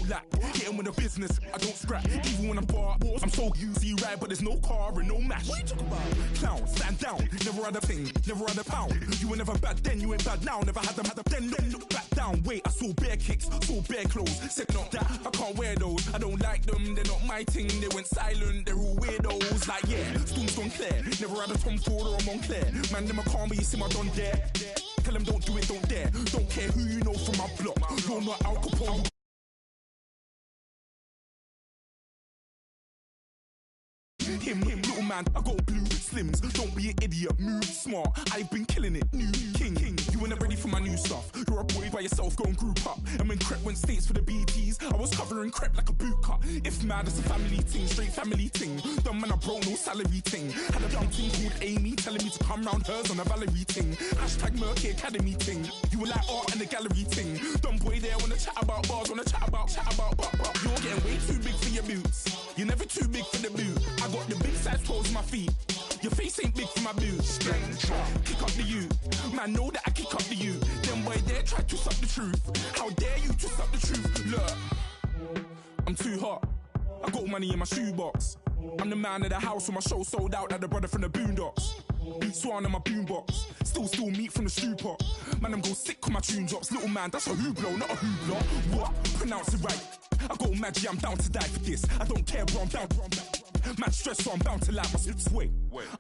lack. Getting with the business, I don't scrap. Even when I'm bar, I'm so easy right, but there's no car and no mash. What you talk about? Clown, stand down, never had a thing, never had a pound. You were never bad then, you ain't bad now. Never had them, then look back down. Wait, I saw bare kicks, saw bare clothes. Said not that, I can't wear those. I don't like them, they're not my thing. They went silent, they're all weirdos. Like yeah, Storm's gone clear. Never had a Tom Ford or a Montclair. Man, them a calm, but you see my Don there. Tell them don't do it, don't dare. Don't care who you know from my block. You're not Al Capone. Him, little man, I got blue slims. Don't be an idiot, move smart. I've been killing it, new king. You weren't ready for my new stuff. You're a boy by yourself, go and group up. And when Crep went states for the BTs, I was covering Crep like a boot cut. If mad, it's a family thing, straight family thing. Dumb man, I broke no salary thing. Had a young thing called Amy telling me to come round hers on a Valerie thing. Hashtag Murky Academy thing. You were like art and the gallery thing. Dumb boy there wanna chat about bars, wanna chat about. You're getting way too big for your boots. You're never too big for the boot. I got the big size toes on my feet. Your face ain't big for my boots. Kick up the you. Man, know that I kick up the you. Them boy there try to suck the truth. How dare you to suck the truth? Look, I'm too hot. I got money in my shoebox. I'm the man of the house when my show sold out like the brother from the Boondocks. Beat Swan in my boombox. Still meat from the stew pot. Man, I'm go sick when my tune drops. Little man, that's a hooblo, not a hoobla. What? Pronounce it right. I got magic, I'm down to die for this. I don't care, bro, I'm down. Man stressed, so I'm bound to like my slips. Wait,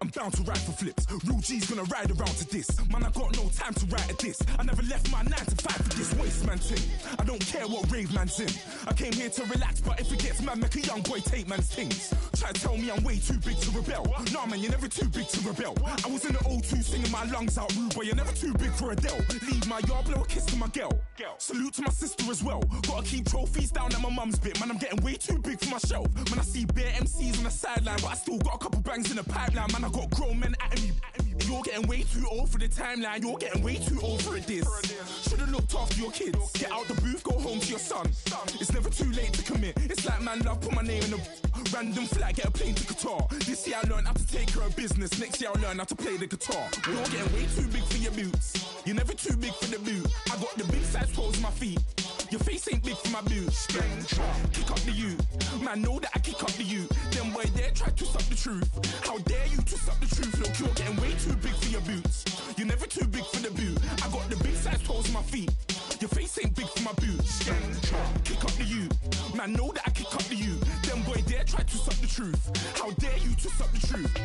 I'm bound to ride for flips. Real G's gonna ride around to this. Man, I got no time to write at this. I never left my 9 to 5 for this waste man thing. I don't care what rave man's in. I came here to relax, but if it gets mad, make a young boy take man's things. Try to tell me I'm way too big to rebel. Nah, man, you're never too big to rebel. I was in the O2 singing my lungs out, rude boy, you're never too big for Adele. Leave my yard, blow a kiss to my girl. Salute to my sister as well. Gotta keep trophies down at my mum's bit. Man, I'm getting way too big for my shelf. Man, I see bare MCs on the sideline, but I still got a couple bangs in the pipeline. Man, I got grown men at me. You're getting way too old for the timeline. You're getting way too old for a diss. Should've looked after your kids. Get out the booth, go home to your son. It's never too late to commit. It's like man love, put my name in a random flat, get a plane to Qatar. This year I learned how to take care of business. Next year I'll learn how to play the guitar. You're getting way too big for your boots. You're never too big for the boot. I got the big size toes on my feet. Your face ain't big for my boots. Kick up the you. Man, know that I kick up the you. Them boy there try to suck the truth. How dare you to suck the truth? Look, you're getting way too big for your boots. You're never too big for the boot. I got the big size toes on my feet. Your face ain't big for my boots. Kick up the you. Man, know that I kick up the you. Them boy there try to suck the truth. How dare you to suck the truth?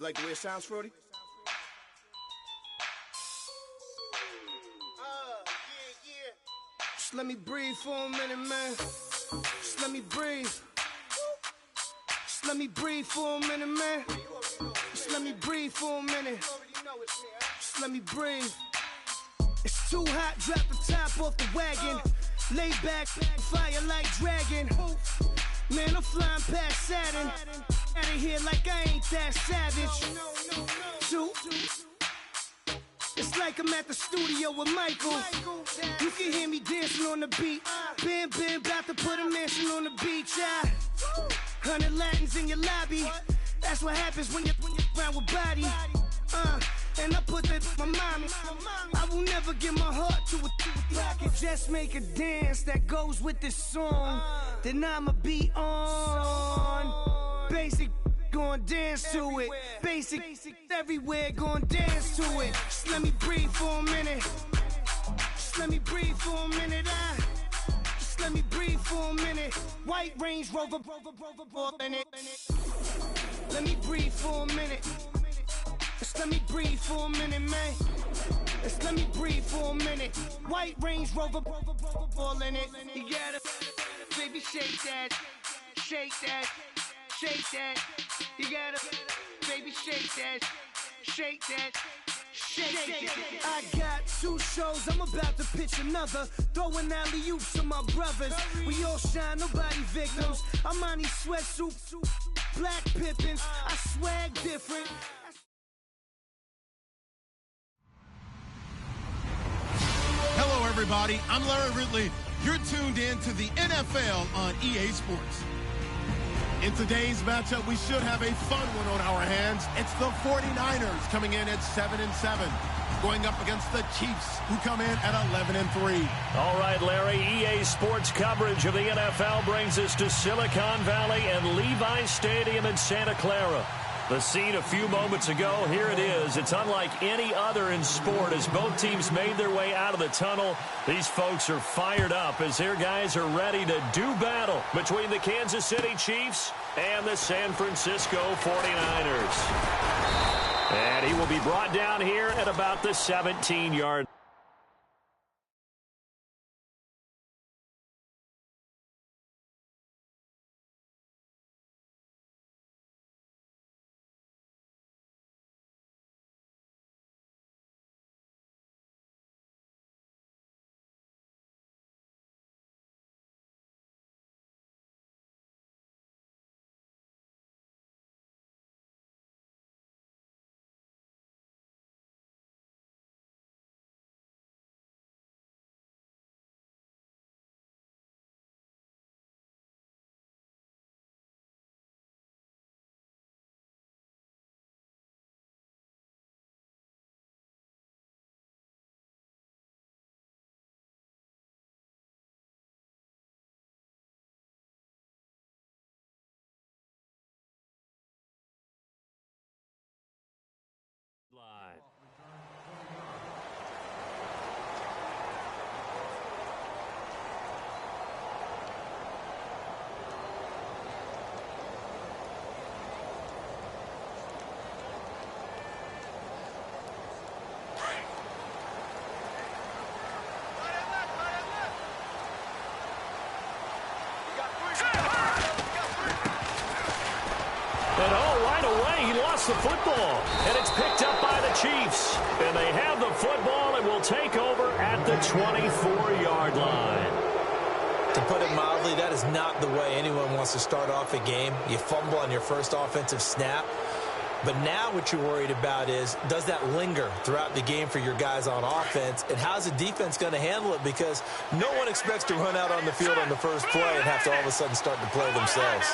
Like the way it sounds, Frody? Just let me breathe for a minute, man. Just let me breathe. Just let me breathe for a minute, man. Just let me breathe for a minute. Just let me breathe. It's too hot, drop the top off the wagon. Lay back, fire like dragon. Man, I'm flying past Saturn. Out of here like I ain't that savage. Two. It's like I'm at the studio with Michael. You can hear me dancing on the beat. Bam, about to put a mansion on the beach. 100 Latins in your lobby. That's what happens when you're around with body. And I put that in my mommy. I will never give my heart to a I can just make a dance that goes with this song. Then I'ma be on. Basic, gon' dance to it. Basic, everywhere, gon' dance to it. Just let me breathe for a minute. Just let me breathe for a minute. Just let me breathe for a minute. White Range Rover, in it. Let me breathe for a minute. Just let me breathe for a minute, man. Just let me breathe for a minute. White Range Rover, all in it. You gotta, baby, shake that, shake that, shake that. You gotta, baby, shake that, shake that. Shake it. I got 2 shows, I'm about to pitch another. Throwing alley-oops to my brothers. We all shine, nobody victims. I'm on these sweatsuits, black Pippins. I swag different. everybody. I'm Larry Ridley. You're tuned in to the NFL on EA Sports. In today's matchup, we should have a fun one on our hands. It's the 49ers coming in at 7-7, going up against the Chiefs, who come in at 11-3. All right, Larry, EA Sports coverage of the NFL brings us to Silicon Valley and Levi Stadium in Santa Clara. The scene a few moments ago, here it is. It's unlike any other in sport as both teams made their way out of the tunnel. These folks are fired up as their guys are ready to do battle between the Kansas City Chiefs and the San Francisco 49ers. And he will be brought down here at about the 17-yard line. And right away, he lost the football. And it's picked up by the Chiefs. And they have the football and will take over at the 24-yard line. To put it mildly, that is not the way anyone wants to start off a game. You fumble on your first offensive snap. But now what you're worried about is, does that linger throughout the game for your guys on offense? And how's the defense going to handle it? Because no one expects to run out on the field on the first play and have to all of a sudden start to play themselves.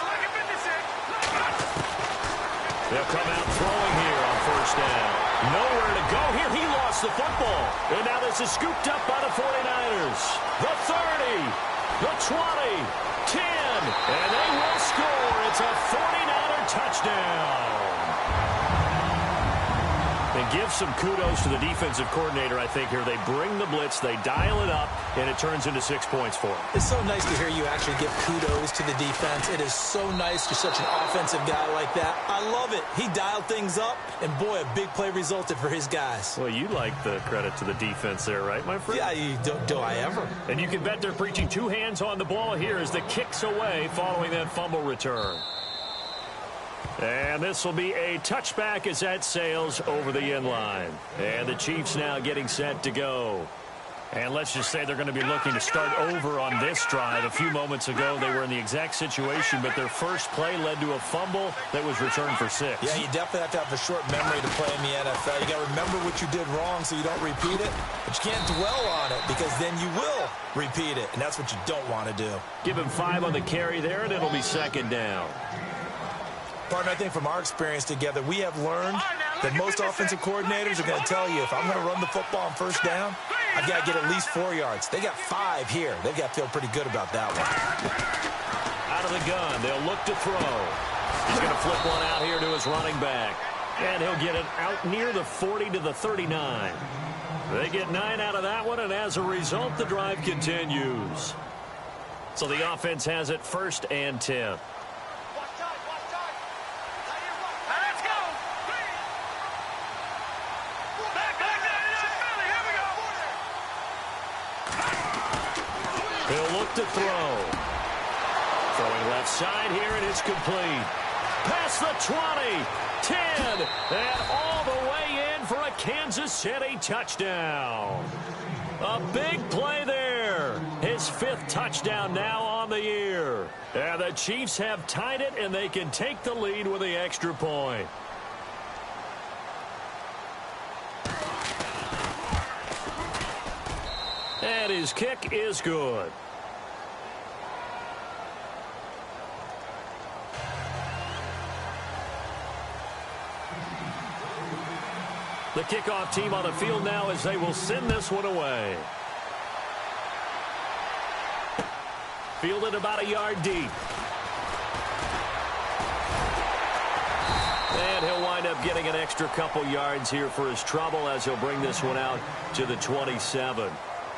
They'll come out throwing here on first down. Nowhere to go here. He lost the football. And now this is scooped up by the 49ers. The 30, the 20, 10, and they will score. It's a 49er touchdown. And give some kudos to the defensive coordinator, I think, here. They bring the blitz, they dial it up, and it turns into 6 points for them. It's so nice to hear you actually give kudos to the defense. It is so nice you're such an offensive guy like that. I love it. He dialed things up, and boy, a big play resulted for his guys. Well, you like the credit to the defense there, right, my friend? Yeah, do I ever? And you can bet they're preaching two hands on the ball here as the kick's away following that fumble return. And this will be a touchback as that sails over the end line. And the Chiefs now getting set to go. And let's just say they're going to be looking to start over on this drive. A few moments ago, they were in the exact situation, but their first play led to a fumble that was returned for 6. Yeah, you definitely have to have a short memory to play in the NFL. You got to remember what you did wrong so you don't repeat it, but you can't dwell on it because then you will repeat it, and that's what you don't want to do. Give him 5 on the carry there, and it'll be second down. Partner, I think from our experience together, we have learned that most offensive coordinators are going to tell you, if I'm going to run the football on first down, I've got to get at least 4 yards. They got 5 here. They've got to feel pretty good about that one. Out of the gun, they'll look to throw. He's going to flip one out here to his running back. And he'll get it out near the 40 to the 39. They get 9 out of that one, and as a result, the drive continues. So the offense has it 1st and 10. He'll look to throw. Throwing left side here, and it's complete. Past the 20, 10, and all the way in for a Kansas City touchdown. A big play there. His 5th touchdown now on the year. And the Chiefs have tied it, and they can take the lead with the extra point. And his kick is good. The kickoff team on the field now as they will send this one away. Fielded about a yard deep. And he'll wind up getting an extra couple yards here for his trouble as he'll bring this one out to the 27.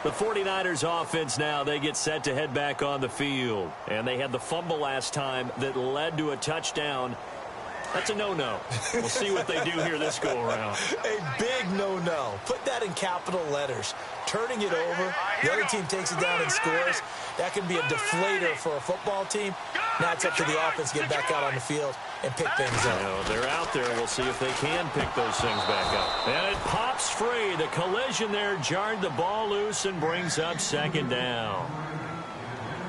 The 49ers offense now, they get set to head back on the field. And they had the fumble last time that led to a touchdown. That's a no-no. We'll see what they do here this go-around. A big no-no. Put that in capital letters. Turning it over, the other team takes it down and scores. That can be a deflator for a football team. Now it's up to the offense to get back out on the field and pick things up. You know, they're out there. We'll see if they can pick those things back up. And it pops free. The collision there jarred the ball loose and brings up second down.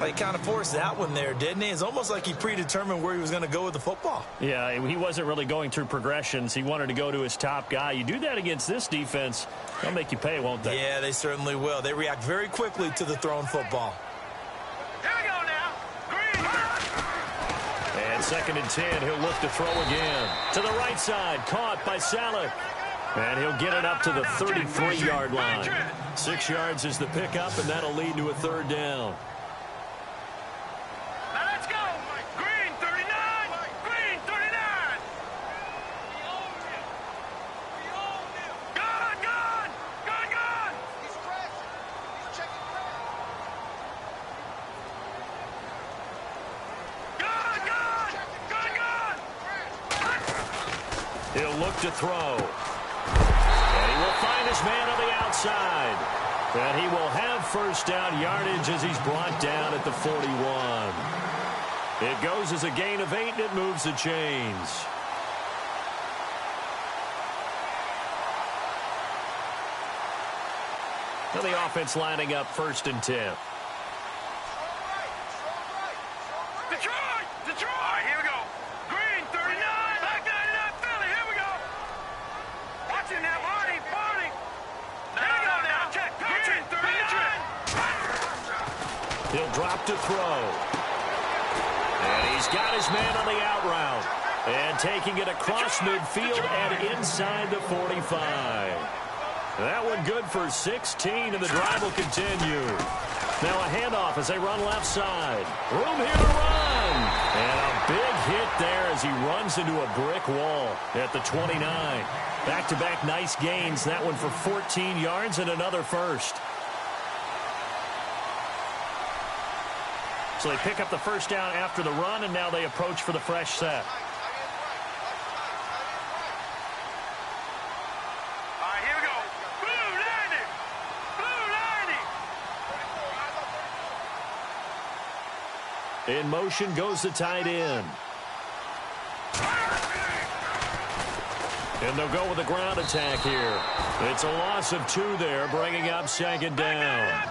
He kind of forced that one there, didn't he? It's almost like he predetermined where he was going to go with the football. Yeah, he wasn't really going through progressions. He wanted to go to his top guy. You do that against this defense, they'll make you pay, won't they? Yeah, they certainly will. They react very quickly to the thrown football. Here we go now. Green. And 2nd and 10, he'll look to throw again. To the right side, caught by Saleh. And he'll get it up to the 33-yard line. 6 yards is the pickup, and that'll lead to a 3rd down. He'll look to throw. And he will find his man on the outside. And he will have 1st down yardage as he's brought down at the 41. It goes as a gain of 8, and it moves the chains. Now the offense lining up 1st and 10. He'll drop to throw. And he's got his man on the out route. And taking it across midfield and inside the 45. That one good for 16, and the drive will continue. Now a handoff as they run left side. Room here to run. And a big hit there as he runs into a brick wall at the 29. Back-to-back nice gains. That one for 14 yards and another 1st. So they pick up the 1st down after the run, and now they approach for the fresh set. All right, here we go. Blue landing. Blue landing. In motion goes the tight end. And they'll go with a ground attack here. It's a loss of 2 there, bringing up 2nd down.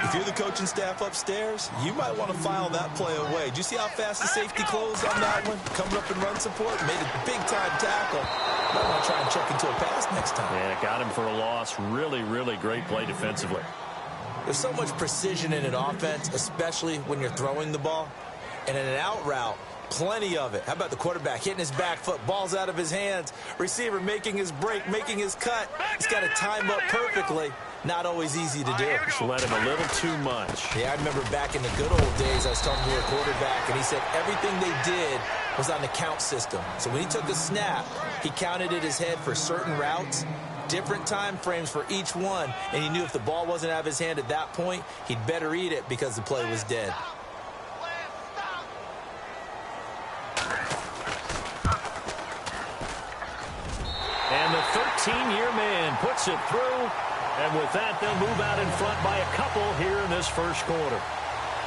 If you're the coaching staff upstairs, you might want to file that play away. Do you see how fast the safety closed on that one? Coming up in run support, made a big-time tackle. Might want to try and check into a pass next time. Yeah, got him for a loss. Really, really great play defensively. There's so much precision in an offense, especially when you're throwing the ball. And in an out route, plenty of it. How about the quarterback hitting his back foot, balls out of his hands, receiver making his break, making his cut. He's got to time up perfectly. Not always easy to do. Just let him a little too much. Yeah, I remember back in the good old days, I was talking to a quarterback, and he said everything they did was on the count system. So when he took a snap, he counted in his head for certain routes, different time frames for each one, and he knew if the ball wasn't out of his hand at that point, he'd better eat it because the play was dead. And the 13-year man puts it through. And with that, they'll move out in front by a couple here in this 1st quarter.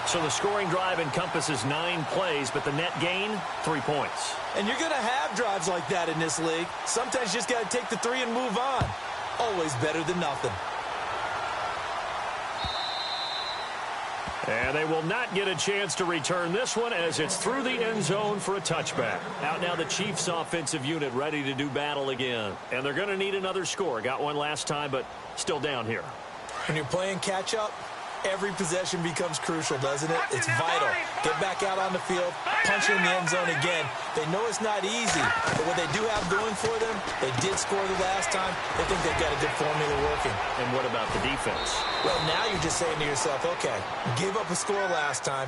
So the scoring drive encompasses 9 plays, but the net gain, 3 points. And you're going to have drives like that in this league. Sometimes you just got to take the 3 and move on. Always better than nothing. And they will not get a chance to return this one as it's through the end zone for a touchback. Out now the Chiefs offensive unit ready to do battle again. And they're going to need another score. Got one last time, but still down here. When you're playing catch-up, every possession becomes crucial, doesn't it? It's vital. Get back out on the field, punch in the end zone again. They know it's not easy, but what they do have going for them, they did score the last time. They think they've got a good formula working. And what about the defense? Well, now you're just saying to yourself, okay, gave up a score last time.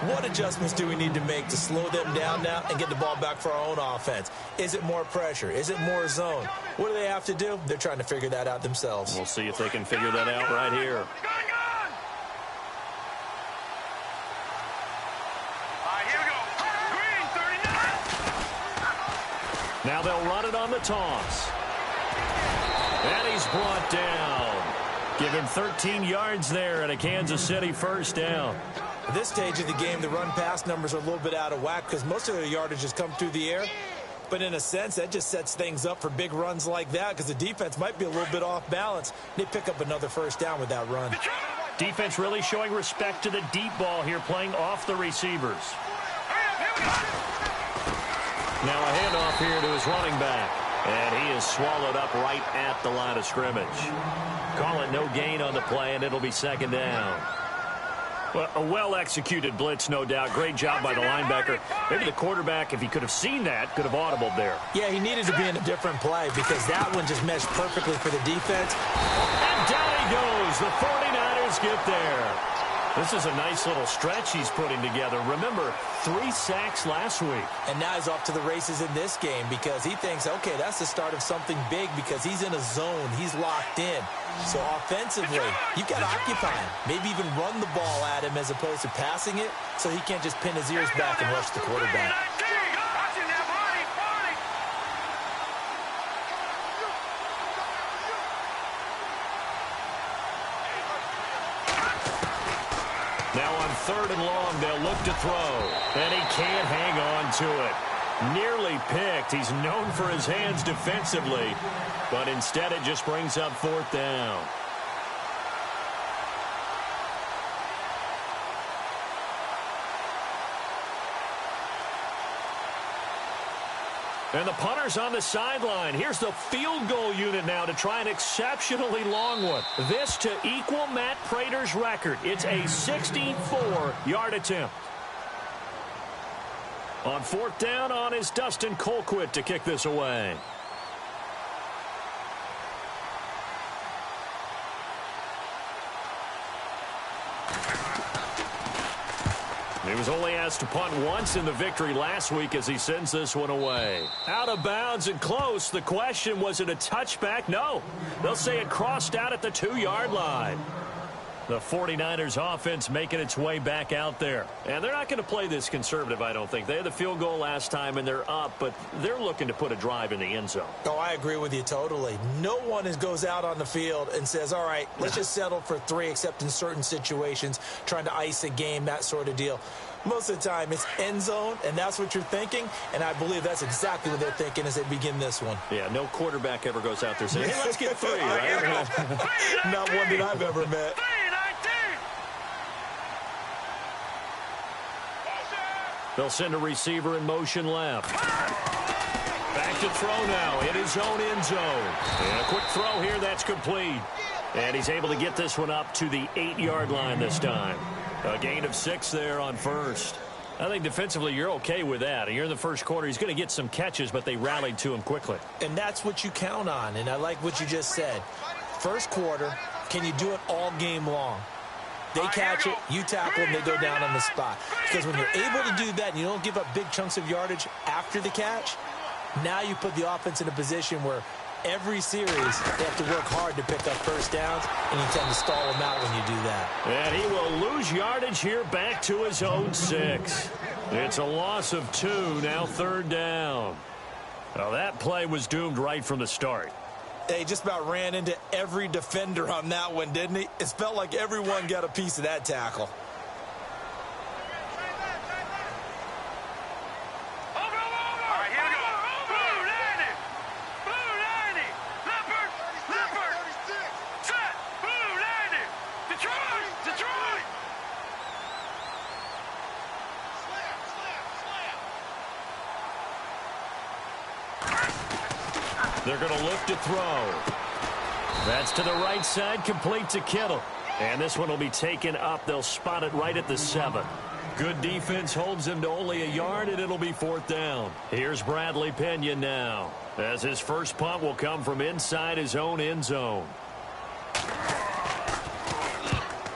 What adjustments do we need to make to slow them down now and get the ball back for our own offense? Is it more pressure? Is it more zone? What do they have to do? They're trying to figure that out themselves. We'll see if they can figure that out right here. Now they'll run it on the toss. And he's brought down. Give him 13 yards there and a Kansas City first down. At this stage of the game, the run-pass numbers are a little bit out of whack because most of their yardage has come through the air. But in a sense, that just sets things up for big runs like that because the defense might be a little bit off balance. They pick up another first down with that run. Defense really showing respect to the deep ball here, playing off the receivers. Now a handoff here to his running back. And he is swallowed up right at the line of scrimmage. Call it no gain on the play, and it'll be second down. Well, a well-executed blitz, no doubt. Great job by the linebacker. Maybe the quarterback, if he could have seen that, could have audibled there. Yeah, he needed to be in a different play because that one just meshed perfectly for the defense. And down he goes. The 49ers get there. This is a nice little stretch he's putting together. Remember, 3 sacks last week. And now he's off to the races in this game because he thinks, okay, that's the start of something big because he's in a zone. He's locked in. So offensively, you've got to occupy him. Maybe even run the ball at him as opposed to passing it so he can't just pin his ears back and rush the quarterback. Now on 3rd and long, they'll look to throw. And he can't hang on to it. Nearly picked. He's known for his hands defensively. But instead, it just brings up 4th down. And the punter's on the sideline. Here's the field goal unit now to try an exceptionally long one. This to equal Matt Prater's record. It's a 64-yard attempt. On 4th down, on is Dustin Colquitt to kick this away. He was only asked to punt once in the victory last week as he sends this one away. Out of bounds and close. The question, was it a touchback? No. They'll say it crossed out at the 2-yard line. The 49ers offense making its way back out there. And they're not going to play this conservative, I don't think. They had the field goal last time, and they're up, but they're looking to put a drive in the end zone. Oh, I agree with you totally. No one goes out on the field and says, all right, let's just settle for 3, except in certain situations, trying to ice a game, that sort of deal. Most of the time, it's end zone, and that's what you're thinking, and I believe that's exactly what they're thinking as they begin this one. Yeah, no quarterback ever goes out there saying, hey, let's get 3, right? Not one that I've ever met. They'll send a receiver in motion left. Back to throw now in his own end zone. And a quick throw here, that's complete. And he's able to get this one up to the 8-yard line this time. A gain of 6 there on first. I think defensively you're okay with that. You're in the first quarter. He's going to get some catches, but they rallied to him quickly. And that's what you count on, and I like what you just said. First quarter, can you do it all game long? They catch it, you tackle them, they go down on the spot. Because when you're able to do that and you don't give up big chunks of yardage after the catch, now you put the offense in a position where every series they have to work hard to pick up first downs, and you tend to stall them out when you do that. And he will lose yardage here back to his own 6. It's a loss of 2, now 3rd down. Well, that play was doomed right from the start. He just about ran into every defender on that one, didn't he? It felt like everyone got a piece of that tackle. They're going to look to throw. That's to the right side, complete to Kittle. And this one will be taken up. They'll spot it right at the 7. Good defense holds him to only a yard, and it'll be 4th down. Here's Bradley Pena now, as his first punt will come from inside his own end zone.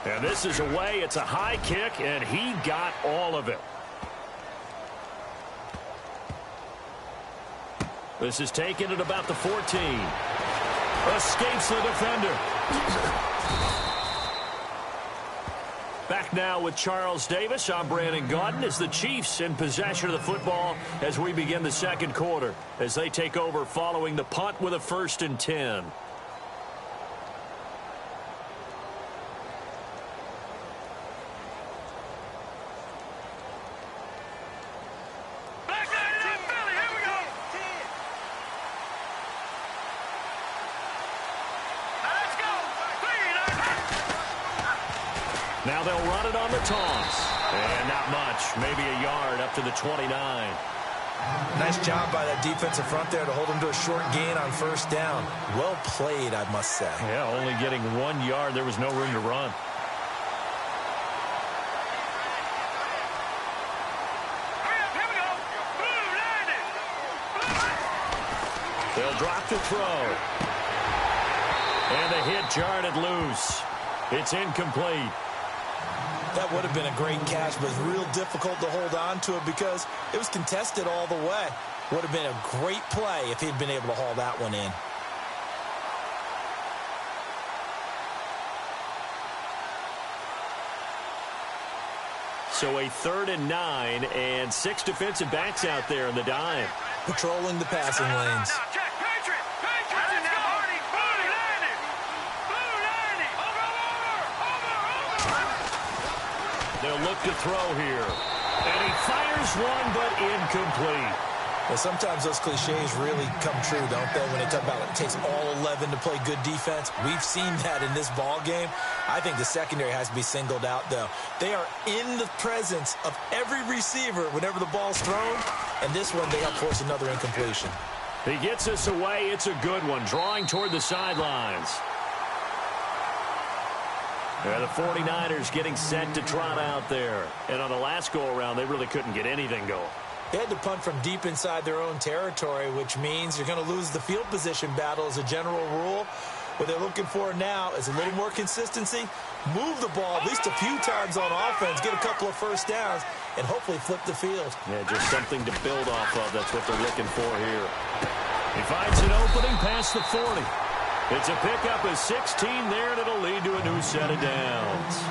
And this is away. It's a high kick, and he got all of it. This is taken at about the 14. Escapes the defender. Back now with Charles Davis. I'm Brandon Gaudin as the Chiefs in possession of the football as we begin the second quarter, as they take over following the punt with a 1st and 10. Now they'll run it on the toss. And not much. Maybe a yard up to the 29. Nice job by that defensive front there to hold him to a short gain on 1st down. Well played, I must say. Yeah, only getting 1 yard. There was no room to run. They'll drop the throw. And the hit jarred it loose. It's incomplete. That would have been a great catch, but it's real difficult to hold on to it because it was contested all the way. Would have been a great play if he'd been able to haul that one in. So a 3rd and 9 and 6 defensive backs out there in the dime. Patrolling the passing lanes. They'll look to throw here. And he fires one, but incomplete. Well, sometimes those cliches really come true, don't they? When they talk about it takes all 11 to play good defense. We've seen that in this ball game. I think the secondary has to be singled out, though. They are in the presence of every receiver whenever the ball's thrown. And this one, they help force another incompletion. He gets us away. It's a good one. Drawing toward the sidelines. The 49ers getting set to trot out there. And on the last go-around, they really couldn't get anything going. They had to punt from deep inside their own territory, which means you're going to lose the field position battle as a general rule. What they're looking for now is a little more consistency, move the ball at least a few times on offense, get a couple of 1st downs, and hopefully flip the field. Yeah, just something to build off of. That's what they're looking for here. He finds an opening past the 40. It's a pickup of 16 there, and it'll lead to a new set of downs.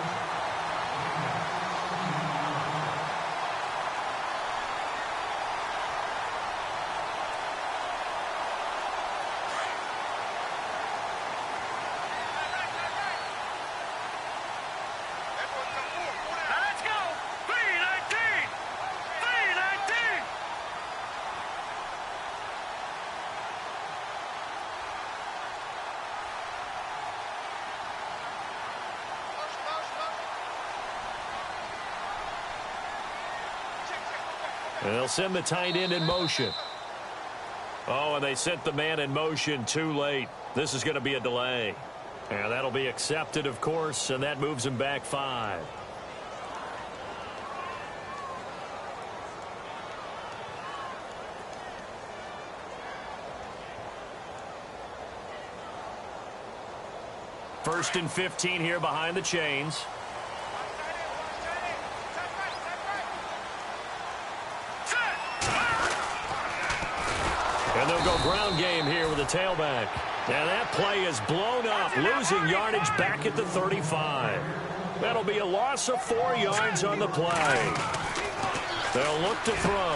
And they'll send the tight end in motion. Oh, and they sent the man in motion too late. This is going to be a delay. And that'll be accepted, of course, and that moves him back 5. First and 15 here behind the chains. And they'll go ground game here with a tailback. And that play is blown up, losing yardage back at the 35. That'll be a loss of 4 yards on the play. They'll look to throw.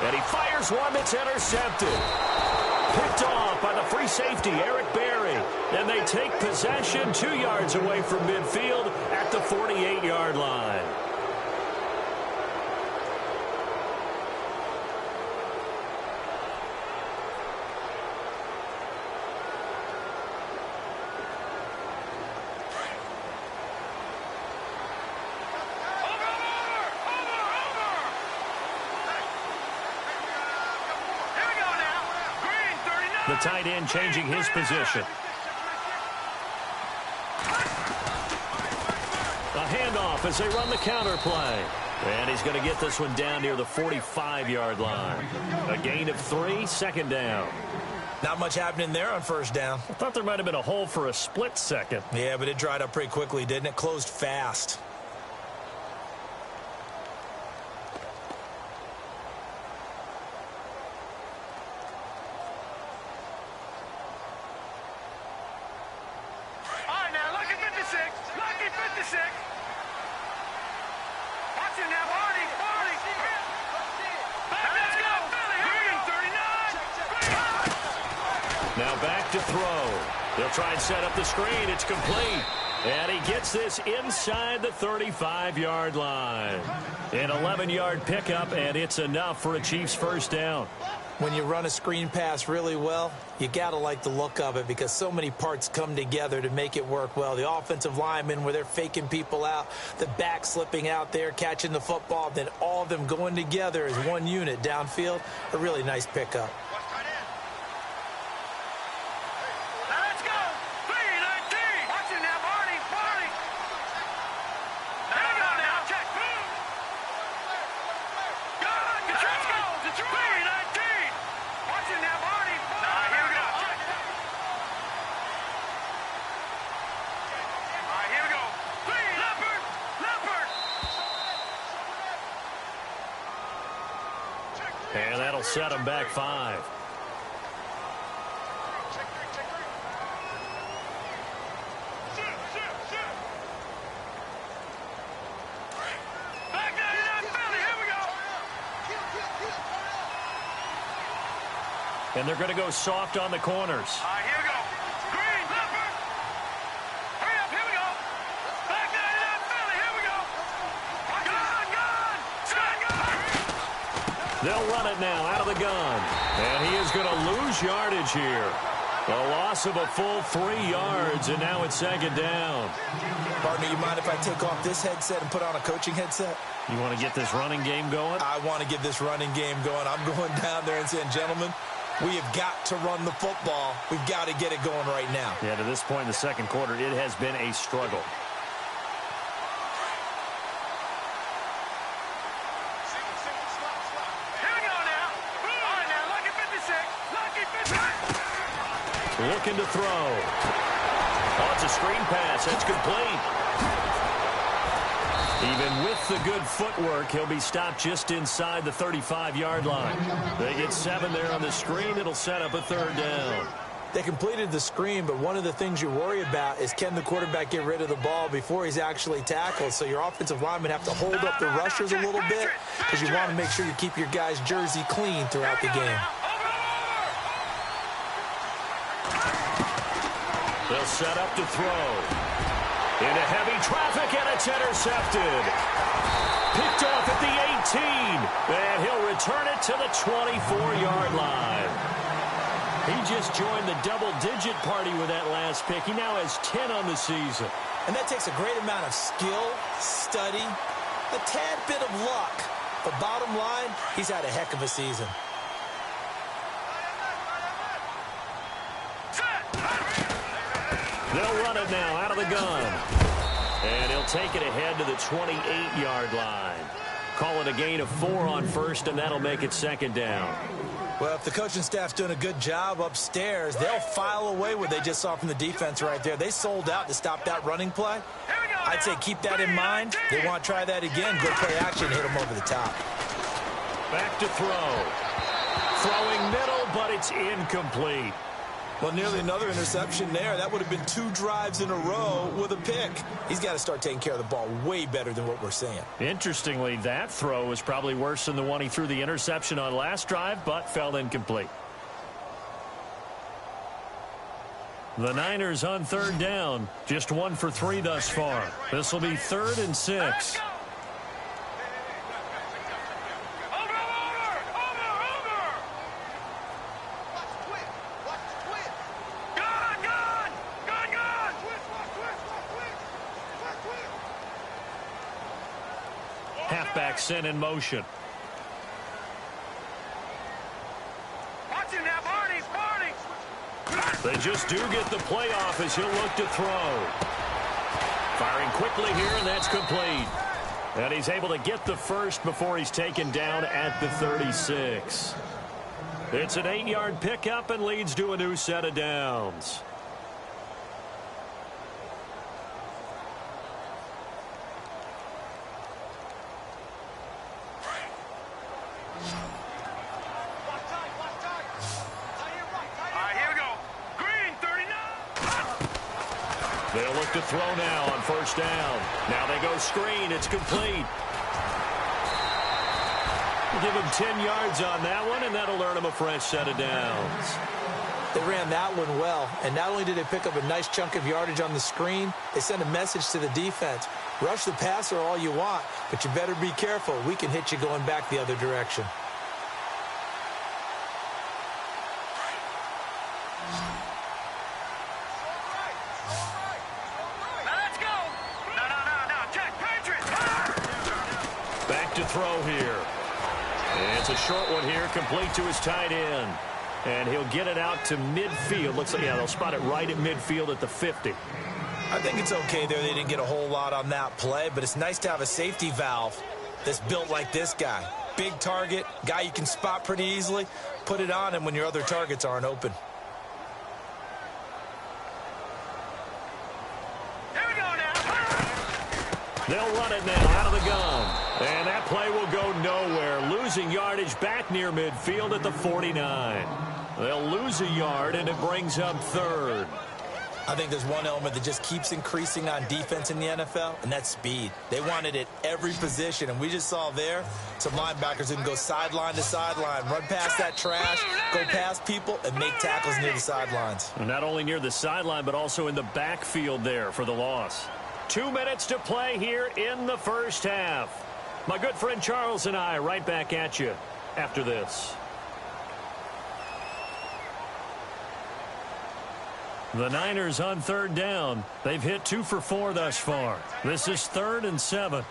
And he fires one that's intercepted. Picked off by the free safety, Eric Berry. And they take possession 2 yards away from midfield at the 48-yard line. The tight end changing his position. A handoff as they run the counter play. And he's going to get this one down near the 45-yard line. A gain of 3, second down. Not much happening there on first down. I thought there might have been a hole for a split second. Yeah, but it dried up pretty quickly, didn't it? Closed fast. All right, now, lucky 56. Lucky 56. Watch it now, Barney. Barney. Back, let's go. Green, 39. Now back to throw. They'll try and set up the screen. It's complete. And he gets this inside the 35-yard line. An 11-yard pickup, and it's enough for a Chiefs first down. When you run a screen pass really well, you got to like the look of it because so many parts come together to make it work well. The offensive linemen, where they're faking people out, the back slipping out there, catching the football, then all of them going together as one unit downfield. A really nice pickup. Now let's go. 3-19. Watch it now, Barney. Barney. There we go now. Check. Boom. Good. Let's go. It's 3-19. Watch it now, Barney. All right, here we go. Check. All right, here we go. 3. Leopard. Leopard. And that'll set him back 5. Back 99 Philly. Here we go. And they're going to go soft on the corners. All right, here we go. Green, Leopard. Hurry up, here we go. Back 99 Philly. Here we go. Gun, gun. They'll run it now out of the gun. And he is going to lose yardage here. A loss of a full 3 yards, and now it's second down. Partner, you mind if I take off this headset and put on a coaching headset? You want to get this running game going? I want to get this running game going. I'm going down there and saying, gentlemen, we have got to run the football. We've got to get it going right now. Yeah, to this point in the second quarter, it has been a struggle. Here we go now. All right, now, lucky 56. Lucky 56. Looking to throw. Oh, it's a screen pass. That's complete. Even with the good footwork, he'll be stopped just inside the 35-yard line. They get 7 there on the screen. It'll set up a third down. They completed the screen, but one of the things you worry about is can the quarterback get rid of the ball before he's actually tackled. So your offensive linemen have to hold up the rushers a little bit because you want to make sure you keep your guy's jersey clean throughout the game. They'll set up to throw. Into heavy traffic, and it's intercepted. Picked off at the 18, and he'll return it to the 24-yard line. He just joined the double-digit party with that last pick. He now has 10 on the season. And that takes a great amount of skill, study, a tad bit of luck. But bottom line, he's had a heck of a season. They'll run it now out of the gun. And he'll take it ahead to the 28-yard line. Call it a gain of 4 on first, and that'll make it second down. Well, if the coaching staff's doing a good job upstairs, they'll file away what they just saw from the defense right there. They sold out to stop that running play. I'd say keep that in mind. They want to try that again. Good play action, hit them over the top. Back to throw. Throwing middle, but it's incomplete. Well, nearly another interception there. That would have been 2 drives in a row with a pick. He's got to start taking care of the ball way better than what we're seeing. Interestingly, that throw was probably worse than the one he threw the interception on last drive, but fell incomplete. The Niners on third down. Just 1 for 3 thus far. This will be 3rd and 6. Halfback sent in motion. Watch him now, Barney. They just do get the playoff as he'll look to throw. Firing quickly here, and that's complete. And he's able to get the first before he's taken down at the 36. It's an 8-yard pickup and leads to a new set of downs. They'll look to throw now on first down. Now they go screen. It's complete. Give him 10 yards on that one, and that'll earn him a fresh set of downs. They ran that one well, and not only did they pick up a nice chunk of yardage on the screen, they sent a message to the defense. Rush the passer all you want, but you better be careful. We can hit you going back the other direction. Throw here. And it's a short one here, complete to his tight end. And he'll get it out to midfield. Looks like, yeah, they'll spot it right at midfield at the 50. I think it's okay there. They didn't get a whole lot on that play, but it's nice to have a safety valve that's built like this guy. Big target, guy you can spot pretty easily. Put it on him when your other targets aren't open. They'll run it now out of the gun. And that play will go nowhere. Losing yardage back near midfield at the 49. They'll lose a yard, and it brings up third. I think there's one element that just keeps increasing on defense in the NFL, and that's speed. They want it at every position, and we just saw there some linebackers who can go sideline to sideline, run past that trash, go past people, and make tackles near the sidelines. And not only near the sideline, but also in the backfield there for the loss. 2 minutes to play here in the first half. My good friend Charles and I right back at you after this. The Niners on third down. They've hit 2 for 4 thus far. This is 3rd and 7.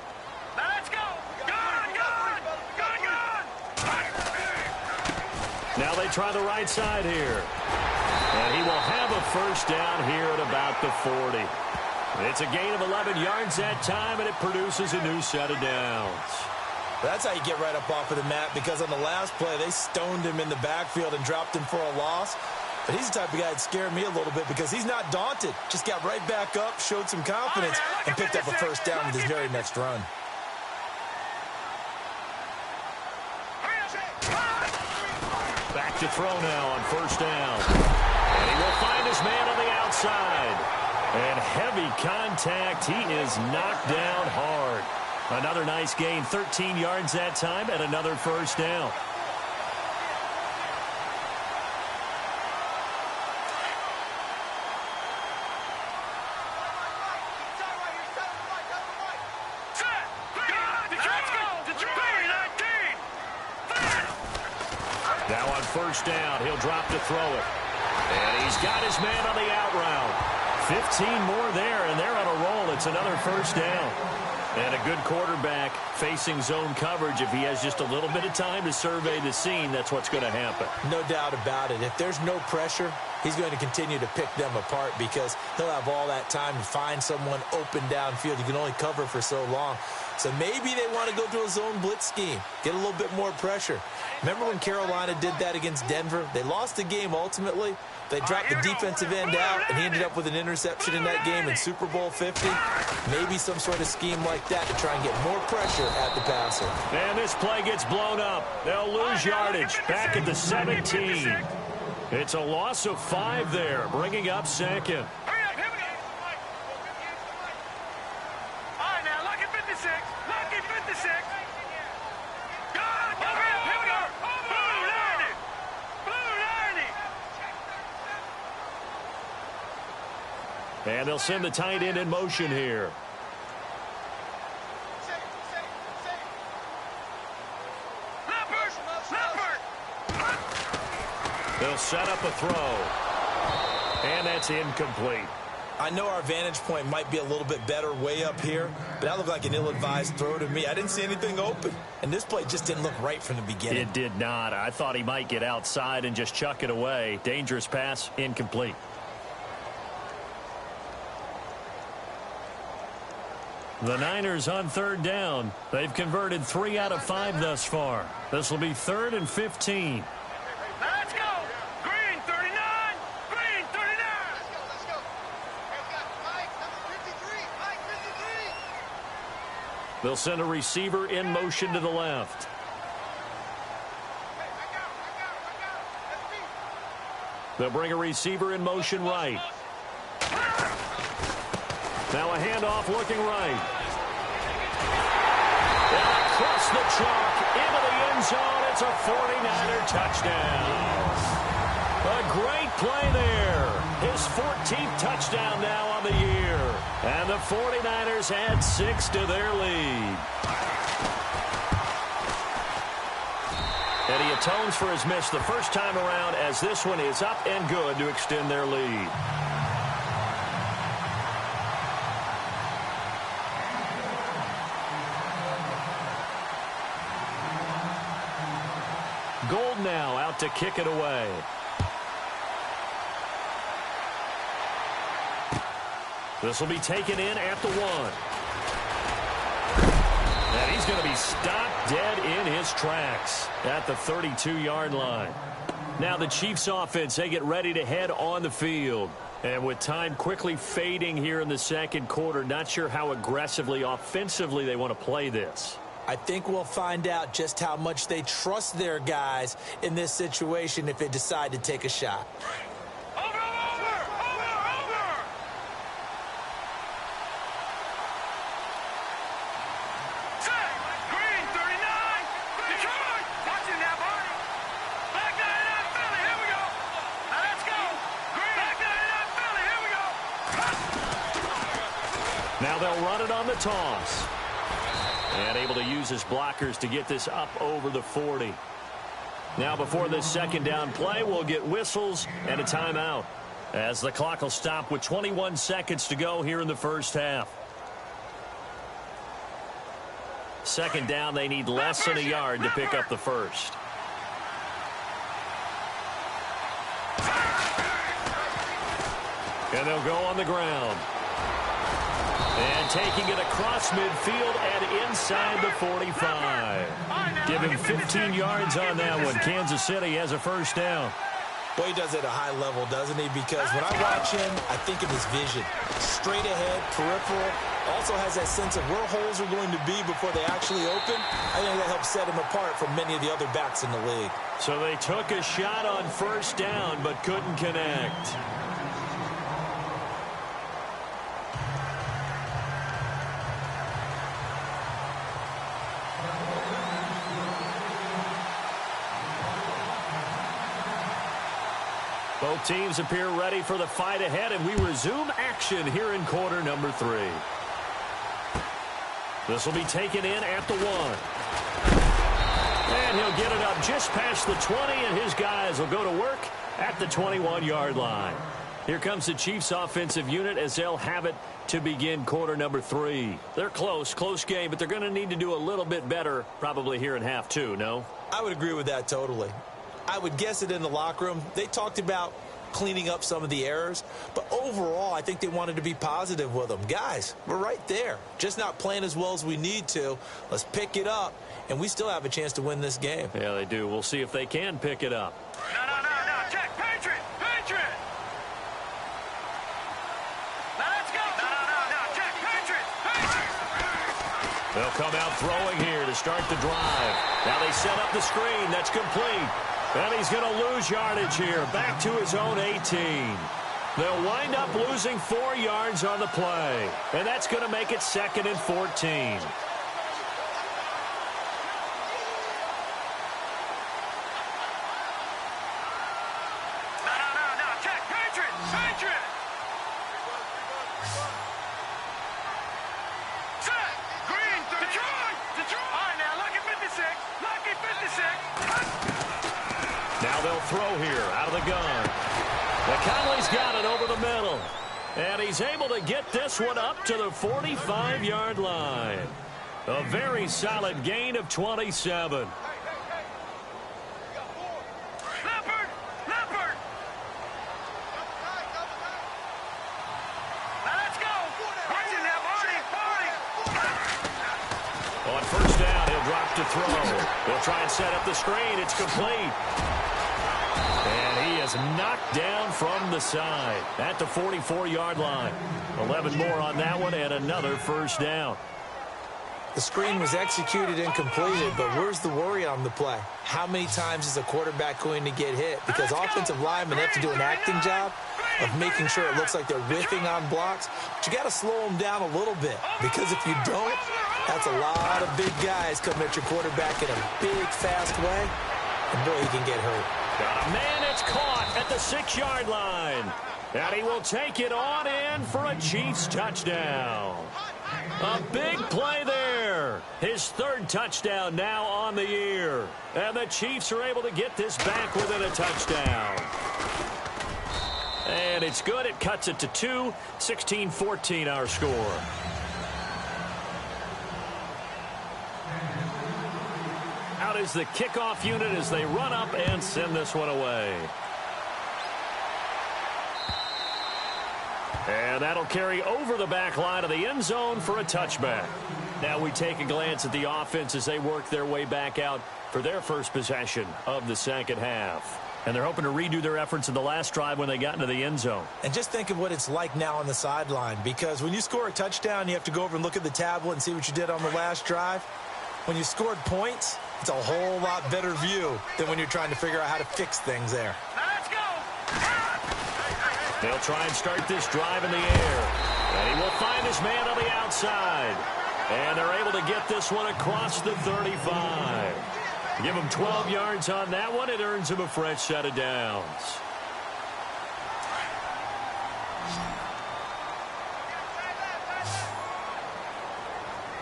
Let's go. Gone. Now they try the right side here. And he will have a first down here at about the 40. It's a gain of 11 yards that time, and it produces a new set of downs. That's how you get right up off of the mat, because on the last play, they stoned him in the backfield and dropped him for a loss. But he's the type of guy that scared me a little bit because he's not daunted. Just got right back up, showed some confidence, and picked up a first down with his very next run. Back to throw now on first down. And he will find his man on the outside. And heavy contact. He is knocked down hard. Another nice gain, 13 yards that time, and another first down. Now on first down, he'll drop to throw it. And he's got his man on the out route. 15 more there, and they're on a roll. It's another first down. And a good quarterback facing zone coverage. If he has just a little bit of time to survey the scene, that's what's going to happen. No doubt about it. If there's no pressure, he's going to continue to pick them apart because he'll have all that time to find someone open downfield. You can only cover for so long. So maybe they want to go to a zone blitz scheme, get a little bit more pressure. Remember when Carolina did that against Denver? They lost the game ultimately. They dropped the defensive end out, and he ended up with an interception in that game in Super Bowl 50. Maybe some sort of scheme like that to try and get more pressure at the passer. And this play gets blown up. They'll lose yardage back at the 17. It's a loss of 5 there, bringing up second. And they'll send the tight end in motion here. They'll set up a throw. And that's incomplete. I know our vantage point might be a little bit better way up here, but that looked like an ill-advised throw to me. I didn't see anything open. And this play just didn't look right from the beginning. It did not. I thought he might get outside and just chuck it away. Dangerous pass, incomplete. The Niners on third down. They've converted 3 out of 5 thus far. This will be 3rd and 15. Let's go. Green 39. Green 39. Let's go. Mike, number 53. Mike 53. They'll send a receiver in motion to the left. They'll bring a receiver in motion right. Now a handoff looking right. And across the chalk into the end zone. It's a 49er touchdown. A great play there. His 14th touchdown now on the year. And the 49ers add 6 to their lead. And he atones for his miss the first time around as this one is up and good to extend their lead. Gold now out to kick it away. This will be taken in at the 1. And he's going to be stopped dead in his tracks at the 32-yard line. Now the Chiefs offense, they get ready to head on the field. And with time quickly fading here in the second quarter, not sure how aggressively, offensively they want to play this. I think we'll find out just how much they trust their guys in this situation if they decide to take a shot. Now they'll run it on the toss. And able to use his blockers to get this up over the 40. Now before this second down play, we'll get whistles and a timeout, as the clock will stop with 21 seconds to go here in the first half. Second down, they need less than a yard to pick up the first. And they'll go on the ground. And taking it across midfield and inside the 45. Give him 15 yards on that one. Kansas City has a first down. Boy, he does it at a high level, doesn't he? Because when I watch him, I think of his vision. Straight ahead, peripheral. Also has that sense of where holes are going to be before they actually open. I think that helps set him apart from many of the other backs in the league. So they took a shot on first down but couldn't connect. Both teams appear ready for the fight ahead, and we resume action here in quarter number 3. This will be taken in at the 1. And he'll get it up just past the 20, and his guys will go to work at the 21-yard line. Here comes the Chiefs offensive unit as they'll have it to begin quarter number 3. They're close game, but they're going to need to do a little bit better probably here in half 2, no? I would agree with that totally. I would guess it in the locker room. They talked about cleaning up some of the errors, but overall, I think they wanted to be positive with them. Guys, we're right there. Just not playing as well as we need to. Let's pick it up, and we still have a chance to win this game. Yeah, they do. We'll see if they can pick it up. No. Check. Patriot. Let's go. No. Check. Patriot. They'll come out throwing here to start the drive. Now they set up the screen. That's complete. And he's going to lose yardage here. Back to his own 18. They'll wind up losing 4 yards on the play. And that's going to make it 2nd and 14. No. Check. Patriot. Check. Green. Detroit. All right, now, lucky 56. Now they'll throw here out of the gun. McConley's got it over the middle. And he's able to get this one up to the 45-yard line. A very solid gain of 27. Leopard. Now let's go. Watching that, Barney. drop to throw. He'll try and set up the screen. It's complete. And he is knocked down from the side at the 44-yard line. 11 more on that one and another first down. The screen was executed and completed, but where's the worry on the play? How many times is a quarterback going to get hit? Because offensive linemen have to do an acting job of making sure it looks like they're whiffing on blocks. But you got to slow them down a little bit, because if you don't, that's a lot of big guys coming at your quarterback in a big, fast way. And boy, he can get hurt. Got a man that's caught at the 6-yard line. And he will take it on in for a Chiefs touchdown. A big play there. His third touchdown now on the year. And the Chiefs are able to get this back within a touchdown. And it's good. It cuts it to 2. 16-14 our score. Out is the kickoff unit as they run up and send this one away. And that'll carry over the back line of the end zone for a touchback. Now we take a glance at the offense as they work their way back out for their first possession of the second half. And they're hoping to redo their efforts in the last drive when they got into the end zone. And just think of what it's like now on the sideline, because when you score a touchdown, you have to go over and look at the tablet and see what you did on the last drive. When you scored points, it's a whole lot better view than when you're trying to figure out how to fix things there. They'll try and start this drive in the air. And he will find his man on the outside. And they're able to get this one across the 35. Give him 12 yards on that one. It earns him a fresh set of downs.